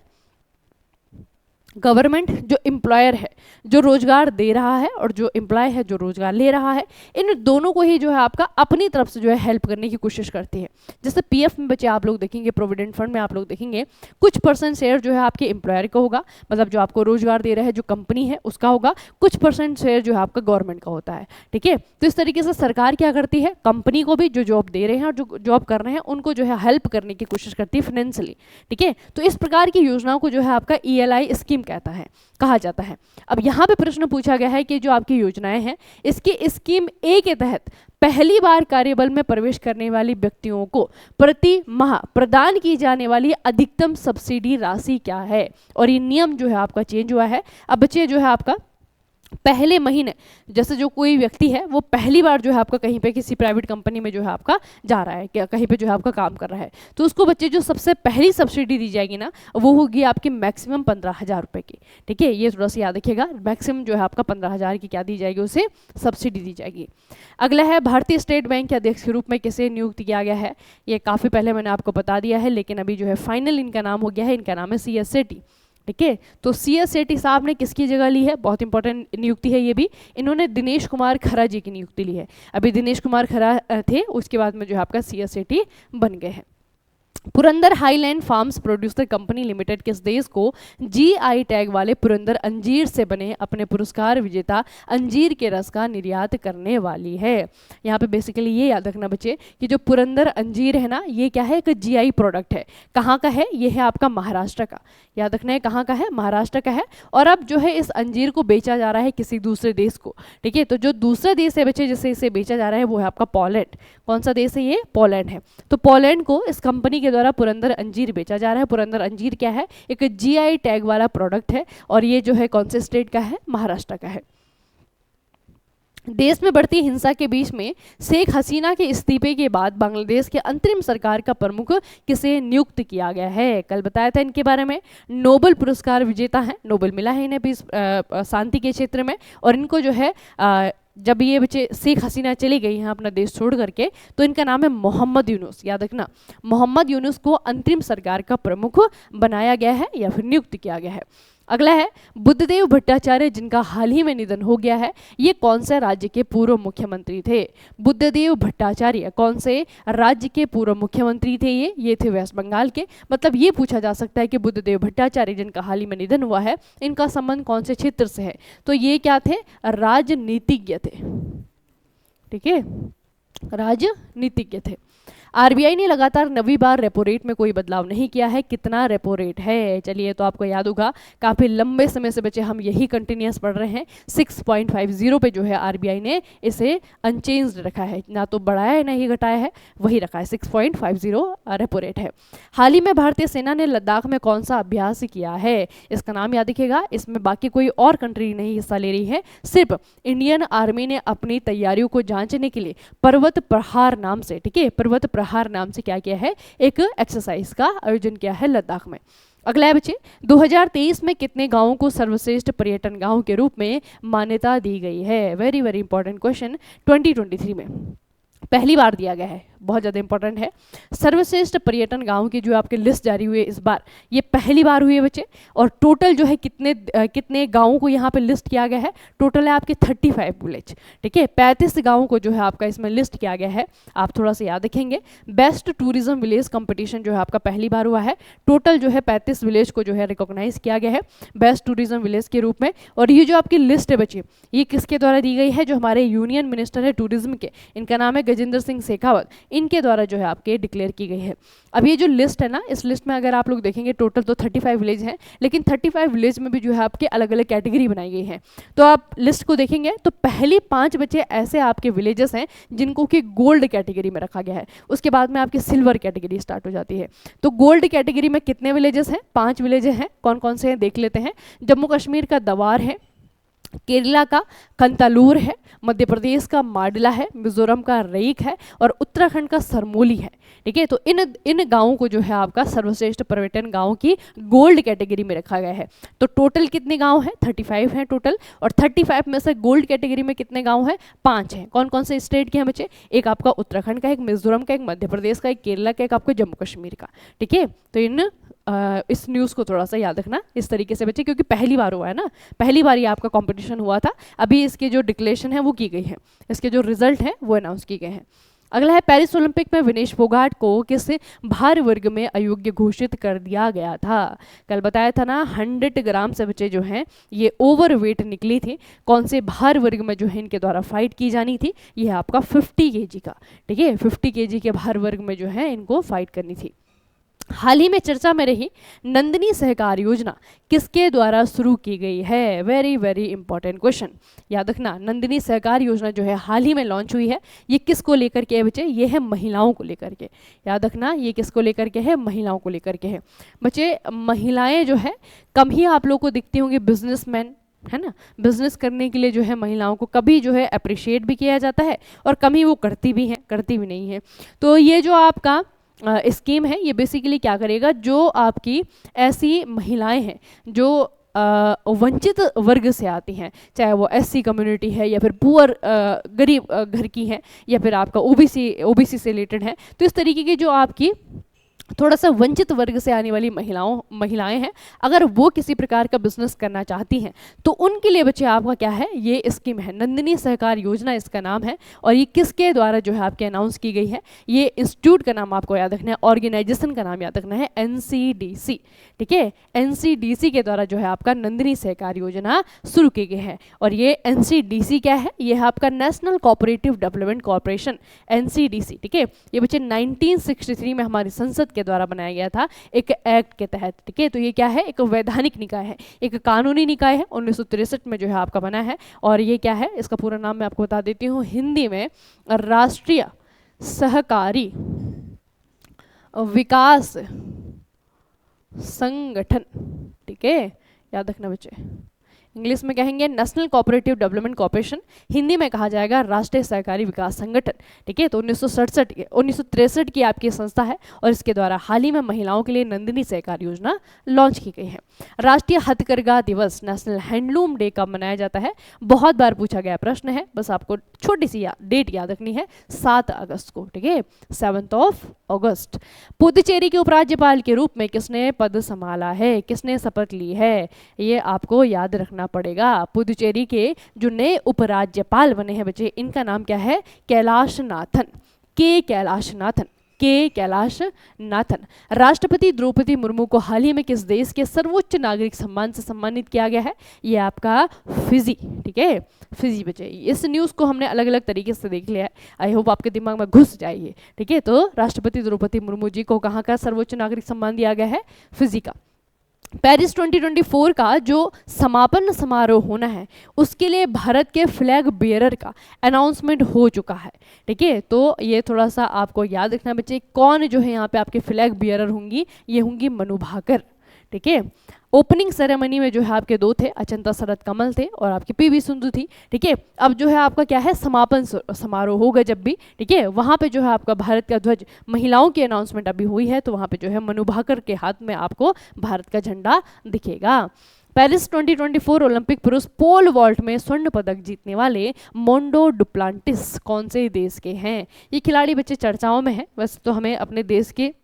गवर्नमेंट जो एम्प्लॉयर है जो रोजगार दे रहा है और जो एम्प्लॉय है जो रोजगार ले रहा है, इन दोनों को ही जो है आपका अपनी तरफ से जो है हेल्प करने की कोशिश करती है। जैसे PF में बच्चे आप लोग देखेंगे, प्रोविडेंट फंड में आप लोग देखेंगे कुछ % शेयर जो है आपके एम्प्लॉयर का होगा, मतलब जो आपको रोजगार दे रहा है जो कंपनी है उसका होगा, कुछ % शेयर जो है आपका गवर्नमेंट का होता है, ठीक है। तो इस तरीके से सरकार क्या करती है, कंपनी को भी जो जॉब दे रहे हैं और जो जॉब कर रहे हैं उनको जो है हेल्प करने की कोशिश करती है फाइनेंशियली, ठीक है। तो इस प्रकार की योजनाओं को जो है आपका ELI स्कीम कहता है, कहा जाता है। अब यहाँ पे प्रश्न पूछा गया है कि जो आपकी योजनाएं हैं इसकी स्कीम ए के तहत पहली बार कार्यबल में प्रवेश करने वाली व्यक्तियों को प्रति माह प्रदान की जाने वाली अधिकतम सब्सिडी राशि क्या है। और ये नियम जो है आपका चेंज हुआ है। अब बच्चे जो है आपका पहले महीने, जैसे जो कोई व्यक्ति है वो पहली बार जो है आपका कहीं पे किसी प्राइवेट कंपनी में जो है आपका जा रहा है, क्या कहीं पे जो है आपका काम कर रहा है, तो उसको बच्चे जो सबसे पहली सब्सिडी दी जाएगी ना वो होगी आपकी मैक्सिमम 15,000 रुपये की, ठीक है। ये थोड़ा सा याद रखिएगा, मैक्सिमम जो है आपका 15,000 की क्या दी जाएगी, उसे सब्सिडी दी जाएगी। अगला है भारतीय स्टेट बैंक के अध्यक्ष के रूप में किसे नियुक्त किया गया है। ये काफ़ी पहले मैंने आपको बता दिया है, लेकिन अभी जो है फाइनल इनका नाम हो गया है, इनका नाम है CS सेठी, ठीक है। तो CS सेठी साहब ने किसकी जगह ली है, बहुत इंपॉर्टेंट नियुक्ति है ये भी, इन्होंने दिनेश कुमार खरा जी की नियुक्ति ली है। अभी दिनेश कुमार खरा थे, उसके बाद में जो है आपका CS सेठी बन गए हैं। Purandar highland farms producer company limited किस देश को जीआई टैग वाले पुरंदर अंजीर से बने अपने पुरस्कार विजेता अंजीर के रस का निर्यात करने वाली है। यहाँ पे बेसिकली ये याद रखना बच्चे कि जो पुरंदर अंजीर है ना, ये क्या है, एक जीआई प्रोडक्ट है। कहाँ का है, ये है आपका महाराष्ट्र का। याद रखना है कहाँ का है, महाराष्ट्र का है। और अब जो है इस अंजीर को बेचा जा रहा है किसी दूसरे देश को, ठीक है। तो जो दूसरा देश है बच्चे जिसे इसे बेचा जा रहा है वो है आपका पोलैंड। कौन सा देश है ये, पोलैंड है। तो पोलैंड को इस कंपनी के द्वारा पुरंदर अंजीर बेचा जा रहा है। पुरंदर अंजीर क्या है, एक जीआई टैग वाला प्रोडक्ट है और ये जो है कौन से स्टेट का है, महाराष्ट्र का है। देश में बढ़ती हिंसा के बीच में शेख हसीना के इस्तीफे के बाद बांग्लादेश के अंतरिम सरकार का प्रमुख किसे नियुक्त किया गया है। कल बताया था इनके बारे में। नोबेल पुरस्कार विजेता हैं, नोबेल मिला है इन्हें भी शांति के क्षेत्र में। और इनको जो है जब ये बच्चे शेख हसीना चली गई हैं अपना देश छोड़ करके, तो इनका नाम है मोहम्मद यूनुस। याद रखना, मोहम्मद यूनुस को अंतरिम सरकार का प्रमुख बनाया गया है या फिर नियुक्त किया गया है। अगला है बुद्धदेव भट्टाचार्य जिनका हाल ही में निधन हो गया है, ये कौन से राज्य के पूर्व मुख्यमंत्री थे। बुद्धदेव भट्टाचार्य कौन से राज्य के पूर्व मुख्यमंत्री थे, ये थे वेस्ट बंगाल के। मतलब ये पूछा जा सकता है कि बुद्धदेव भट्टाचार्य जिनका हाल ही में निधन हुआ है, इनका संबंध कौन से क्षेत्र से है। तो ये क्या थे, राजनीतिज्ञ थे, ठीक है, राजनीतिज्ञ थे। आरबीआई ने लगातार 9वीं बार रेपो रेट में कोई बदलाव नहीं किया है। कितना रेपो रेट है, चलिए तो आपको याद होगा, काफ़ी लंबे समय से बच्चे हम यही कंटिन्यूस पढ़ रहे हैं। 6.50 पे जो है आरबीआई ने इसे अनचेंज्ड रखा है, ना तो बढ़ाया है ना ही घटाया है, वही रखा है। 6.50 रेपो रेट है। हाल ही में भारतीय सेना ने लद्दाख में कौन सा अभ्यास किया है, इसका नाम याद रखिएगा। इसमें बाकी कोई और कंट्री नहीं हिस्सा ले रही है, सिर्फ इंडियन आर्मी ने अपनी तैयारियों को जांचने के लिए पर्वत प्रहार नाम से, ठीक है, पर्वत प्रहार नाम से क्या किया है, एक एक्सरसाइज का आयोजन किया है लद्दाख में। अगला है बच्चे, 2023 में कितने गांवों को सर्वश्रेष्ठ पर्यटन गांव के रूप में मान्यता दी गई है। वेरी वेरी इंपॉर्टेंट क्वेश्चन 2023 में पहली बार दिया गया है, बहुत ज़्यादा इंपॉर्टेंट है। सर्वश्रेष्ठ पर्यटन गांव की जो आपकी लिस्ट जारी हुई है इस बार, ये पहली बार हुई है बच्चे। और टोटल जो है कितने गांवों को यहाँ पे लिस्ट किया गया है, टोटल है आपके 35 विलेज, ठीक है। 35 गांवों को जो है आपका इसमें लिस्ट किया गया है। आप थोड़ा सा याद रखेंगे, बेस्ट टूरिज्म विलेज कंपटीशन जो है आपका पहली बार हुआ है। टोटल जो है 35 विलेज को जो है रिकॉग्नाइज किया गया है बेस्ट टूरिज्म विलेज के रूप में। और ये जो आपकी लिस्ट है बच्चे, ये किसके द्वारा दी गई है, जो हमारे यूनियन मिनिस्टर है टूरिज्म के, इनका नाम है गजेंद्र सिंह शेखावत, इनके द्वारा जो है आपके डिक्लेयर की गई है। अब ये जो लिस्ट है ना, इस लिस्ट में अगर आप लोग देखेंगे टोटल तो 35 विलेज हैं, लेकिन 35 विलेज में भी जो है आपके अलग अलग कैटेगरी बनाई गई है। तो आप लिस्ट को देखेंगे तो पहली 5 बच्चे ऐसे आपके विलेजेस हैं जिनको कि गोल्ड कैटेगरी में रखा गया है। उसके बाद में आपकी सिल्वर कैटेगरी स्टार्ट हो जाती है। तो गोल्ड कैटेगरी में कितने विलेजेस हैं, 5 विलेजेस हैं। कौन कौन से हैं देख लेते हैं। जम्मू कश्मीर का दवार है, केरला का कंतालूर है, मध्य प्रदेश का माडला है, मिजोरम का रेइक है और उत्तराखंड का सरमोली है, ठीक है। तो इन गांवों को जो है आपका सर्वश्रेष्ठ पर्यटन गांव की गोल्ड कैटेगरी में रखा गया है। तो टोटल कितने गांव हैं, 35 हैं टोटल। और 35 में से गोल्ड कैटेगरी में कितने गांव हैं, 5 हैं। कौन कौन से स्टेट के हैं बच्चे, एक आपका उत्तराखंड का, एक मिजोरम का, एक मध्य प्रदेश का, एक केरला का, एक आपका जम्मू कश्मीर का, ठीक है। तो इस न्यूज़ को थोड़ा सा याद रखना इस तरीके से बच्चे, क्योंकि पहली बार हुआ है ना, पहली बार ये आपका कंपटीशन हुआ था। अभी इसके जो डिक्लेरेशन है वो की गई है, इसके जो रिजल्ट हैं वो अनाउंस किए गए हैं। अगला है, पेरिस ओलंपिक में विनेश फोगाट को किस भार वर्ग में अयोग्य घोषित कर दिया गया था। कल बताया था ना, 100 ग्राम से बच्चे जो हैं ये ओवर वेट निकली थी। कौन से भार वर्ग में जो है इनके द्वारा फाइट की जानी थी, ये है आपका 50 kg का, ठीक है। 50 kg के भार वर्ग में जो है इनको फाइट करनी थी। हाल ही में चर्चा में रही नंदिनी सहकार योजना किसके द्वारा शुरू की गई है। वेरी वेरी इंपॉर्टेंट क्वेश्चन, याद रखना। नंदिनी सहकार योजना जो है हाल ही में लॉन्च हुई है, ये किसको लेकर के है बच्चे, ये है महिलाओं को लेकर के। याद रखना, ये किसको लेकर के है, महिलाओं को लेकर के है बच्चे। महिलाएं जो है कम ही आप लोग को दिखती होंगी बिजनेसमैन, है ना। बिजनेस करने के लिए जो है महिलाओं को कभी जो है अप्रिशिएट भी किया जाता है और कम ही वो करती भी हैं, करती भी नहीं है। तो ये जो आपका स्कीम है, ये बेसिकली क्या करेगा, जो आपकी ऐसी महिलाएं हैं जो वंचित वर्ग से आती हैं, चाहे वो एससी कम्युनिटी है या फिर पुअर गरीब घर की हैं या फिर आपका ओबीसी से रिलेटेड है, तो इस तरीके की जो आपकी थोड़ा सा वंचित वर्ग से आने वाली महिलाएं हैं, अगर वो किसी प्रकार का बिजनेस करना चाहती हैं तो उनके लिए बच्चे आपका क्या है, ये स्कीम है, नंदिनी सहकार योजना इसका नाम है। और ये किसके द्वारा जो है आपके अनाउंस की गई है, ये इंस्टीट्यूट का नाम आपको याद रखना है, ऑर्गेनाइजेशन का नाम याद रखना है, NCDC। ठीक है, NCDC के द्वारा जो है आपका नंदिनी सहकार योजना शुरू की गई है। और ये NCDC क्या है, ये है आपका national cooperative development corporation, NCDC। ठीक है, ये बच्चे 1963 में हमारी संसद के द्वारा बनाया गया था एक एक्ट के तहत। ठीक है, तो ये क्या है, एक वैधानिक निकाय है, एक कानूनी निकाय है, 1963 में जो है आपका बना है। और ये क्या है, इसका पूरा नाम मैं आपको बता देती हूँ, हिंदी में राष्ट्रीय सहकारी विकास संगठन। ठीक है, याद रखना बच्चे, इंग्लिश में कहेंगे national cooperative development corporation, Hindi में कहा जाएगा राष्ट्रीय सहकारी विकास संगठन। ठीक है, तो 1963 की आपकी संस्था है और इसके द्वारा हाल ही में महिलाओं के लिए नंदिनी सहकार योजना लॉन्च की गई है। राष्ट्रीय हथकरघा दिवस, नेशनल हैंडलूम डे कब मनाया जाता है, बहुत बार पूछा गया प्रश्न है, बस आपको छोटी सी डेट याद रखनी है, 7 अगस्त को। ठीक है, 7 अगस्त। पुदुचेरी के उपराज्यपाल के रूप में किसने पद संभाला है, किसने शपथ ली है, ये आपको याद रखना पड़ेगा। पुदुचेरी के जो नए उपराज्यपाल बने हैं बच्चे, इनका नाम क्या है, कैलाशनाथन, के कैलाशनाथन, के कैलाशनाथन। राष्ट्रपति द्रौपदी मुर्मू को हाल ही में किस देश के सर्वोच्च नागरिक सम्मान से सम्मानित किया गया है, ये आपका फिजी। ठीक है, फिजी बच्चे, इस न्यूज़ को हमने अलग अलग तरीके से देख लिया है, आई होप आपके दिमाग में घुस जाइए। ठीक है, तो राष्ट्रपति द्रौपदी मुर्मू जी को कहाँ का सर्वोच्च नागरिक सम्मान दिया गया है, फिजी का। पेरिस 2024 का जो समापन समारोह होना है उसके लिए भारत के फ्लैग बियरर का अनाउंसमेंट हो चुका है। ठीक है, तो ये थोड़ा सा आपको याद रखना बच्चे, कौन जो है यहाँ पे आपके फ्लैग बियरर होंगी, ये होंगी मनु भाकर। ठीक है, ओपनिंग सेरेमनी में जो है आपके 2 थे, अचंता शरद कमल थे और आपकी PV सिंधु थी। ठीक है, अब जो है आपका क्या है, समापन समारोह होगा जब भी, ठीक है, वहाँ पे जो है आपका भारत का ध्वज, महिलाओं की अनाउंसमेंट अभी हुई है तो वहाँ पे जो है मनु भाकर के हाथ में आपको भारत का झंडा दिखेगा। पेरिस 2024 ओलंपिक पुरुष पोल वॉल्ट में स्वर्ण पदक जीतने वाले मोंडो डुप्लांटिस कौन से देश के हैं, ये खिलाड़ी बच्चे चर्चाओं में है, वैसे तो हमें अपने देश के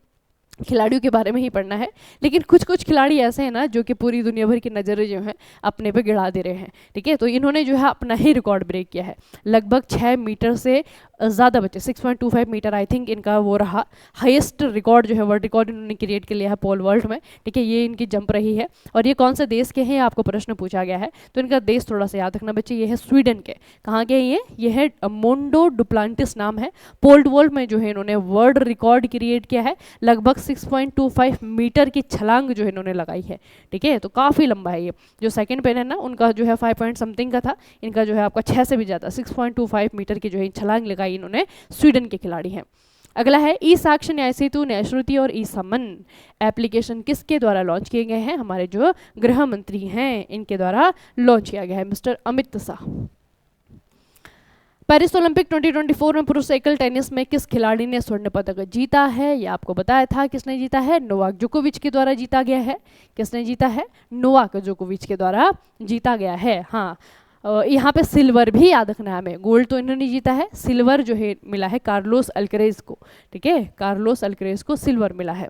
खिलाड़ियों के बारे में ही पढ़ना है, लेकिन कुछ कुछ खिलाड़ी ऐसे हैं ना जो कि पूरी दुनिया भर की नज़रें जो हैं अपने पे गिरा दे रहे हैं। ठीक है, तो इन्होंने जो है अपना ही रिकॉर्ड ब्रेक किया है, लगभग 6 मीटर से ज़्यादा बच्चे, 6.25 मीटर आई थिंक इनका वो रहा हाईएस्ट रिकॉर्ड जो है, वर्ल्ड रिकॉर्ड इन्होंने क्रिएट कर लिया है पोल वर्ल्ड में। ठीक है, ये इनकी जंप रही है। और ये कौन से देश के हैं, आपको प्रश्न पूछा गया है, तो इनका देश थोड़ा सा याद रखना बच्चे, ये है स्वीडन के। कहाँ के ये है मोंडो डुप्लांटिस नाम है। पोल वॉल्ट में जो है इन्होंने वर्ल्ड रिकॉर्ड क्रिएट किया है, लगभग 6.25 मीटर की छलांग जो है इन्होंने लगाई है। ठीक है, तो काफ़ी लंबा है ये। जो सेकंड पेन है ना उनका जो है 5 पॉइंट समथिंग का था, इनका जो है आपका 6 से भी ज़्यादा 6.25 मीटर की जो है छलांग लगाई इन्होंने, स्वीडन के खिलाड़ी हैं। अगला है ई साक्ष्य, न्याय सेतु, न्याय श्रुति और ई समन एप्लीकेशन किसके द्वारा लॉन्च किए गए हैं, हमारे जो गृह मंत्री हैं इनके द्वारा लॉन्च किया गया है, mister Amit Shah. Paris Olympic 2024 में पुरुष एकल टेनिस में किस खिलाड़ी ने स्वर्ण पदक जीता है, ये आपको बताया था, किसने जीता है, नोवाक जोकोविच के द्वारा जीता गया है। किसने जीता है, नोवाक जोकोविच के द्वारा जीता गया है। हाँ, यहाँ पे सिल्वर भी याद रखना है हमें, गोल्ड तो इन्होंने जीता है, सिल्वर जो है मिला है कार्लोस अल्करेज को। ठीक है, कार्लोस अल्करेज को सिल्वर मिला है।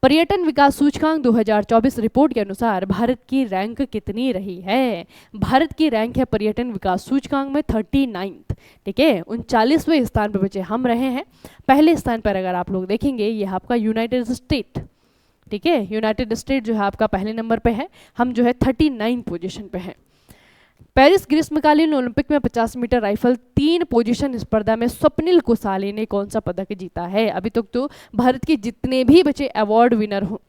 पर्यटन विकास सूचकांक 2024 रिपोर्ट के अनुसार भारत की रैंक कितनी रही है, भारत की रैंक है पर्यटन विकास सूचकांक में 39th। ठीक है, 39वें स्थान पर बच्चे हम रहे हैं। पहले स्थान पर अगर आप लोग देखेंगे ये आपका यूनाइटेड स्टेट। ठीक है, यूनाइटेड स्टेट जो है आपका पहले नंबर पे है, हम जो है 39 पोजीशन पे हैं। पेरिस ग्रीष्मकालीन ओलंपिक में 50 मीटर राइफल 3 पोजीशन स्पर्धा में स्वप्निल कुसाले ने कौन सा पदक जीता है। अभी तक तो भारत के जितने भी बच्चे अवार्ड विनर हो,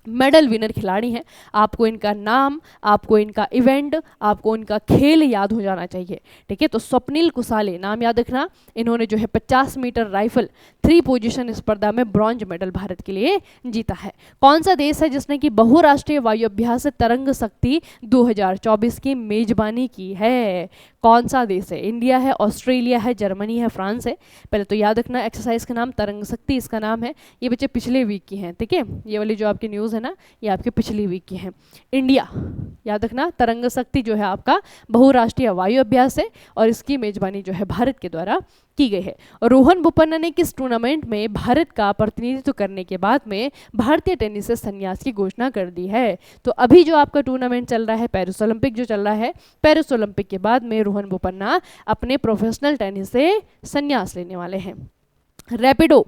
मेडल विनर खिलाड़ी हैं, आपको इनका नाम, आपको इनका इवेंट, आपको इनका खेल याद हो जाना चाहिए। ठीक है, तो स्वप्निल कुसाले नाम याद रखना, इन्होंने जो है 50 मीटर राइफल 3 पोजीशन स्पर्धा में ब्रॉन्ज मेडल भारत के लिए जीता है। कौन सा देश है जिसने कि बहुराष्ट्रीय वायु अभ्यास तरंग शक्ति 2024 की मेजबानी की है, कौन सा देश है? इंडिया है, ऑस्ट्रेलिया है, जर्मनी है, फ्रांस है। पहले तो याद रखना एक्सरसाइज का नाम तरंग शक्ति इसका नाम है। ये बच्चे पिछले वीक की हैं, ठीक है, ये वाली जो आपकी न्यूज़ है ना ये आपके पिछली वीक की हैं। इंडिया, याद रखना तरंग शक्ति जो है आपका बहुराष्ट्रीय वायु अभ्यास है और इसकी मेजबानी जो है भारत के द्वारा की गई है। रोहन बोपन्ना ने किस टूर्नामेंट में भारत का प्रतिनिधित्व करने के बाद में भारतीय टेनिस से संन्यास की घोषणा कर दी है? तो अभी जो आपका टूर्नामेंट चल रहा है पेरिस ओलंपिक जो चल रहा है, पेरिस ओलंपिक के बाद में रोहन बोपन्ना अपने प्रोफेशनल टेनिस से संन्यास लेने वाले हैं। रैपिडो,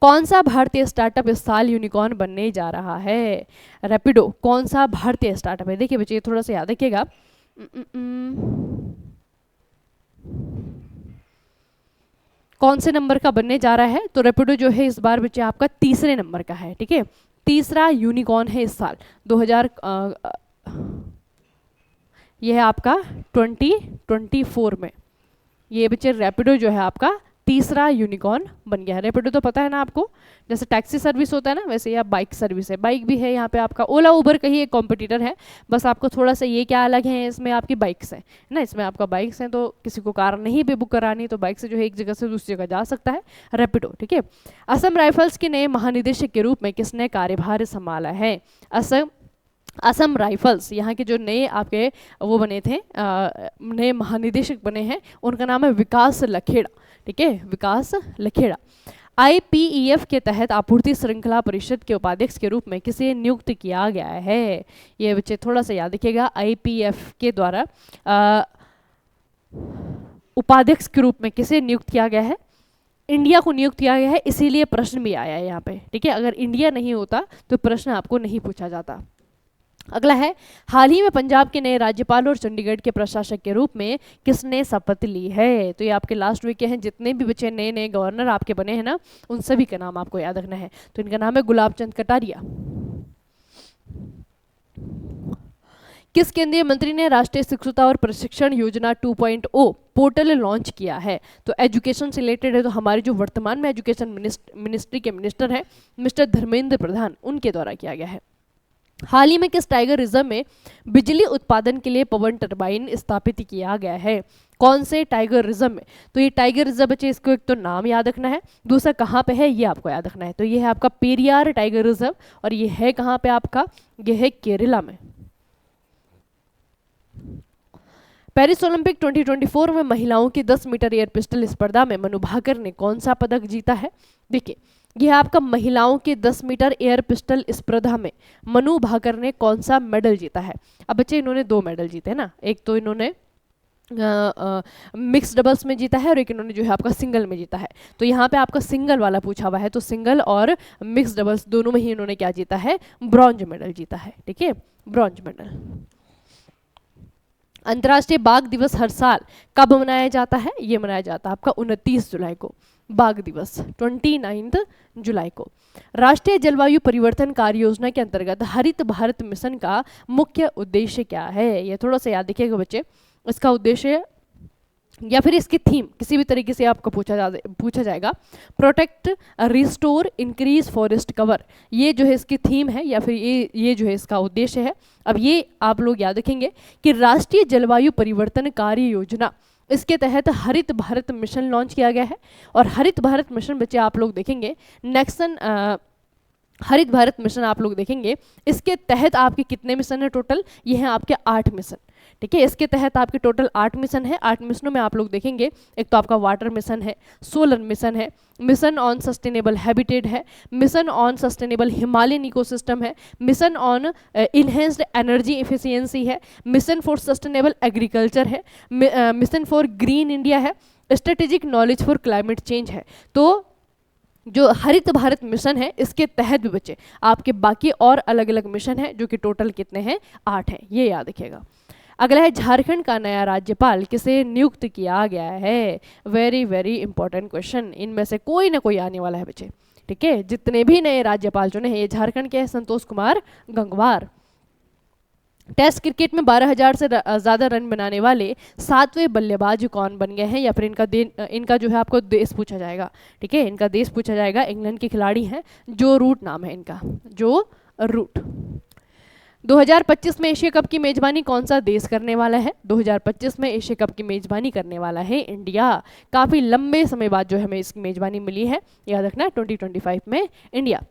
कौन सा भारतीय स्टार्टअप इस साल यूनिकॉर्न बनने जा रहा है? रैपिडो कौन सा भारतीय स्टार्टअप है? देखिए बच्चे थोड़ा सा याद रखिएगा, कौन से नंबर का बनने जा रहा है? तो रैपिडो जो है इस बार बच्चे आपका तीसरे नंबर का है, ठीक है, तीसरा यूनिकॉर्न है इस साल 2000 यह है आपका 2024 में। ये बच्चे रैपिडो जो है आपका तीसरा यूनिकॉर्न बन गया है। रैपिडो तो पता है ना आपको, जैसे टैक्सी सर्विस होता है ना वैसे ये बाइक सर्विस है, बाइक भी है यहाँ पे आपका। ओला उबर का ही एक कॉम्पिटिटर है, बस आपको थोड़ा सा ये क्या अलग है, इसमें आपकी बाइक्स हैं ना, इसमें आपका बाइक्स हैं, तो किसी को कार नहीं भी बुक करानी तो बाइक से जो है एक जगह से दूसरी जगह जा सकता है रैपिडो, ठीक है। असम राइफल्स के नए महानिदेशक के रूप में किसने कार्यभार संभाला है? असम राइफल्स यहाँ के जो नए आपके वो बने थे, नए महानिदेशक बने हैं, उनका नाम है विकास लखेड़ा, ठीक है, विकास लखेड़ा। IPEF के तहत आपूर्ति श्रृंखला परिषद के उपाध्यक्ष के रूप में किसे नियुक्त किया गया है? ये बच्चे थोड़ा सा याद रखिएगा, IPEF के द्वारा उपाध्यक्ष के रूप में किसे नियुक्त किया गया है? इंडिया को नियुक्त किया गया है, इसीलिए प्रश्न भी आया है यहाँ पे, ठीक है। अगर इंडिया नहीं होता तो प्रश्न आपको नहीं पूछा जाता। अगला है, हाल ही में पंजाब के नए राज्यपाल और चंडीगढ़ के प्रशासक के रूप में किसने शपथ ली है? तो ये आपके लास्ट वीक के हैं, जितने भी बच्चे नए नए गवर्नर आपके बने हैं ना उन सभी का नाम आपको याद रखना है। तो इनका नाम है गुलाब चंद कटारिया। किस केंद्रीय मंत्री ने राष्ट्रीय शिक्षुता और प्रशिक्षण योजना 2.0 पोर्टल लॉन्च किया है? तो एजुकेशन से रिलेटेड है, तो हमारे जो वर्तमान में एजुकेशन मिनिस्ट्री के मिनिस्टर हैं मिस्टर धर्मेंद्र प्रधान, उनके द्वारा किया गया है। हाल ही में किस टाइगर रिजर्व में बिजली उत्पादन के लिए पवन टरबाइन स्थापित किया गया है? कौन से टाइगर रिजर्व में? तो ये टाइगर रिजर्व बच्चे इसको एक तो नाम याद रखना है, दूसरा कहाँ पे है ये आपको याद रखना है। तो ये है आपका पेरियार टाइगर रिजर्व और ये है कहाँ पे आपका? ये है केरला में। पेरिस ओलंपिक 2024 में महिलाओं की 10 मीटर एयर पिस्टल स्पर्धा में मनु भाकर ने कौन सा पदक जीता है? देखिए यह आपका महिलाओं के 10 मीटर एयर पिस्टल स्पर्धा में मनु भाकर ने कौन सा मेडल जीता है? अब बच्चे इन्होंने 2 मेडल जीते हैं ना, एक तो इन्होंने मिक्स डबल्स में जीता है और एक इन्होंने जो है आपका सिंगल में जीता है। तो यहाँ पे आपका सिंगल वाला पूछा हुआ है, तो सिंगल और मिक्स डबल्स दोनों में ही इन्होंने क्या जीता है? ब्रॉन्ज मेडल जीता है, ठीक है, ब्रॉन्ज मेडल। अंतर्राष्ट्रीय बाघ दिवस हर साल कब मनाया जाता है? ये मनाया जाता है आपका 29 जुलाई को, बाघ दिवस 29 जुलाई को। राष्ट्रीय जलवायु परिवर्तन कार्य योजना के अंतर्गत हरित भारत मिशन का मुख्य उद्देश्य क्या है? ये थोड़ा सा याद रखिएगा बच्चे, इसका उद्देश्य या फिर इसकी थीम किसी भी तरीके से आपको पूछा जाएगा। Protect, restore, increase forest cover, ये जो है इसकी थीम है या फिर ये जो है इसका उद्देश्य है। अब ये आप लोग याद रखेंगे कि राष्ट्रीय जलवायु परिवर्तन कार्य योजना, इसके तहत हरित भारत मिशन लॉन्च किया गया है। और हरित भारत मिशन बच्चे आप लोग देखेंगे नेक्सन हरित भारत मिशन आप लोग देखेंगे, इसके तहत आपके कितने मिशन है टोटल? ये हैं आपके 8 मिशन, ठीक है। इसके तहत आपके टोटल 8 मिशन है। 8 मिशनों में आप लोग देखेंगे एक तो आपका वाटर मिशन है, सोलर मिशन है, मिशन ऑन सस्टेनेबल हैबिटेट है, mission on sustainable Himalayan ecosystem है, mission on enhanced energy efficiency है, मिशन फॉर सस्टेनेबल एग्रीकल्चर है, मिशन फॉर ग्रीन इंडिया है, strategic knowledge for climate change है। तो जो हरित भारत मिशन है इसके तहत भी बच्चे आपके बाकी और अलग अलग मिशन है जो कि टोटल कितने हैं? 8 हैं, ये याद रखिएगा। अगला है, झारखंड का नया राज्यपाल किसे नियुक्त किया गया है? वेरी वेरी इंपॉर्टेंट क्वेश्चन, इनमें से कोई ना कोई आने वाला है बच्चे, ठीक है। जितने भी नए राज्यपाल चुने हैं ये झारखंड के हैं, संतोष कुमार गंगवार। टेस्ट क्रिकेट में 12,000 से ज़्यादा रन बनाने वाले 7वें बल्लेबाज कौन बन गए हैं? या फिर इनका जो है आपको देश पूछा जाएगा, ठीक है, इनका देश पूछा जाएगा। इंग्लैंड के खिलाड़ी हैं, जो रूट नाम है इनका, जो रूट। 2025 में एशिया कप की मेजबानी कौन सा देश करने वाला है? 2025 में एशिया कप की मेजबानी करने वाला है इंडिया। काफ़ी लंबे समय बाद जो हमें इसकी मेजबानी मिली है, याद रखना 2025 में इंडिया।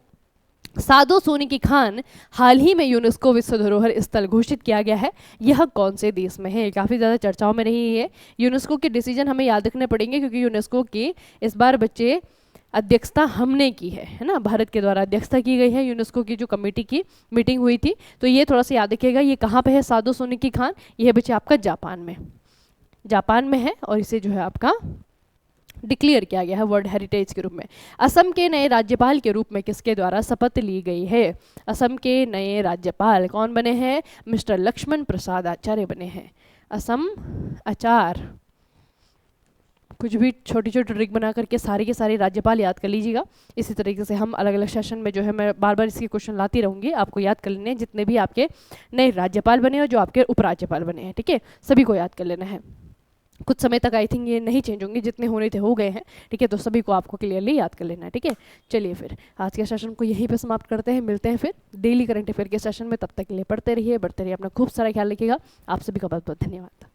सादो सोने की खान हाल ही में यूनेस्को विश्व धरोहर स्थल घोषित किया गया है, यह कौन से देश में है? काफ़ी ज़्यादा चर्चाओं में रही है। यूनेस्को के डिसीजन हमें याद रखने पड़ेंगे क्योंकि यूनेस्को की इस बार बच्चे अध्यक्षता हमने की है ना, भारत के द्वारा अध्यक्षता की गई है यूनेस्को की जो कमेटी की मीटिंग हुई थी। तो ये थोड़ा सा याद रखिएगा, ये कहाँ पे है सादो सोने की खान? ये बच्चे आपका जापान में, जापान में है और इसे जो है आपका डिक्लेयर किया गया है वर्ल्ड हेरिटेज के रूप में। असम के नए राज्यपाल के रूप में किसके द्वारा शपथ ली गई है? असम के नए राज्यपाल कौन बने हैं? मिस्टर लक्ष्मण प्रसाद आचार्य बने हैं। असम आचार्य, कुछ भी छोटी छोटी ट्रिक बना करके सारे के सारे राज्यपाल याद कर लीजिएगा। इसी तरीके से हम अलग अलग सेशन में जो है मैं बार बार इसके क्वेश्चन लाती रहूँगी, आपको याद कर लेने हैं जितने भी आपके नए राज्यपाल बने और जो आपके उपराज्यपाल बने हैं, ठीक है, सभी को याद कर लेना है। कुछ समय तक आई थिंक ये नहीं चेंज होंगे, जितने होने थे हो गए हैं, ठीक है, तो सभी को आपको क्लियरली याद कर लेना है, ठीक है। चलिए फिर आज के सेशन को यहीं पे समाप्त करते हैं, मिलते हैं फिर डेली करंट अफेयर के सेशन में। तब तक के लिए पढ़ते रहिए, बढ़ते रहिए, अपना खूब सारा ख्याल रखिएगा। आप सभी का बहुत बहुत धन्यवाद।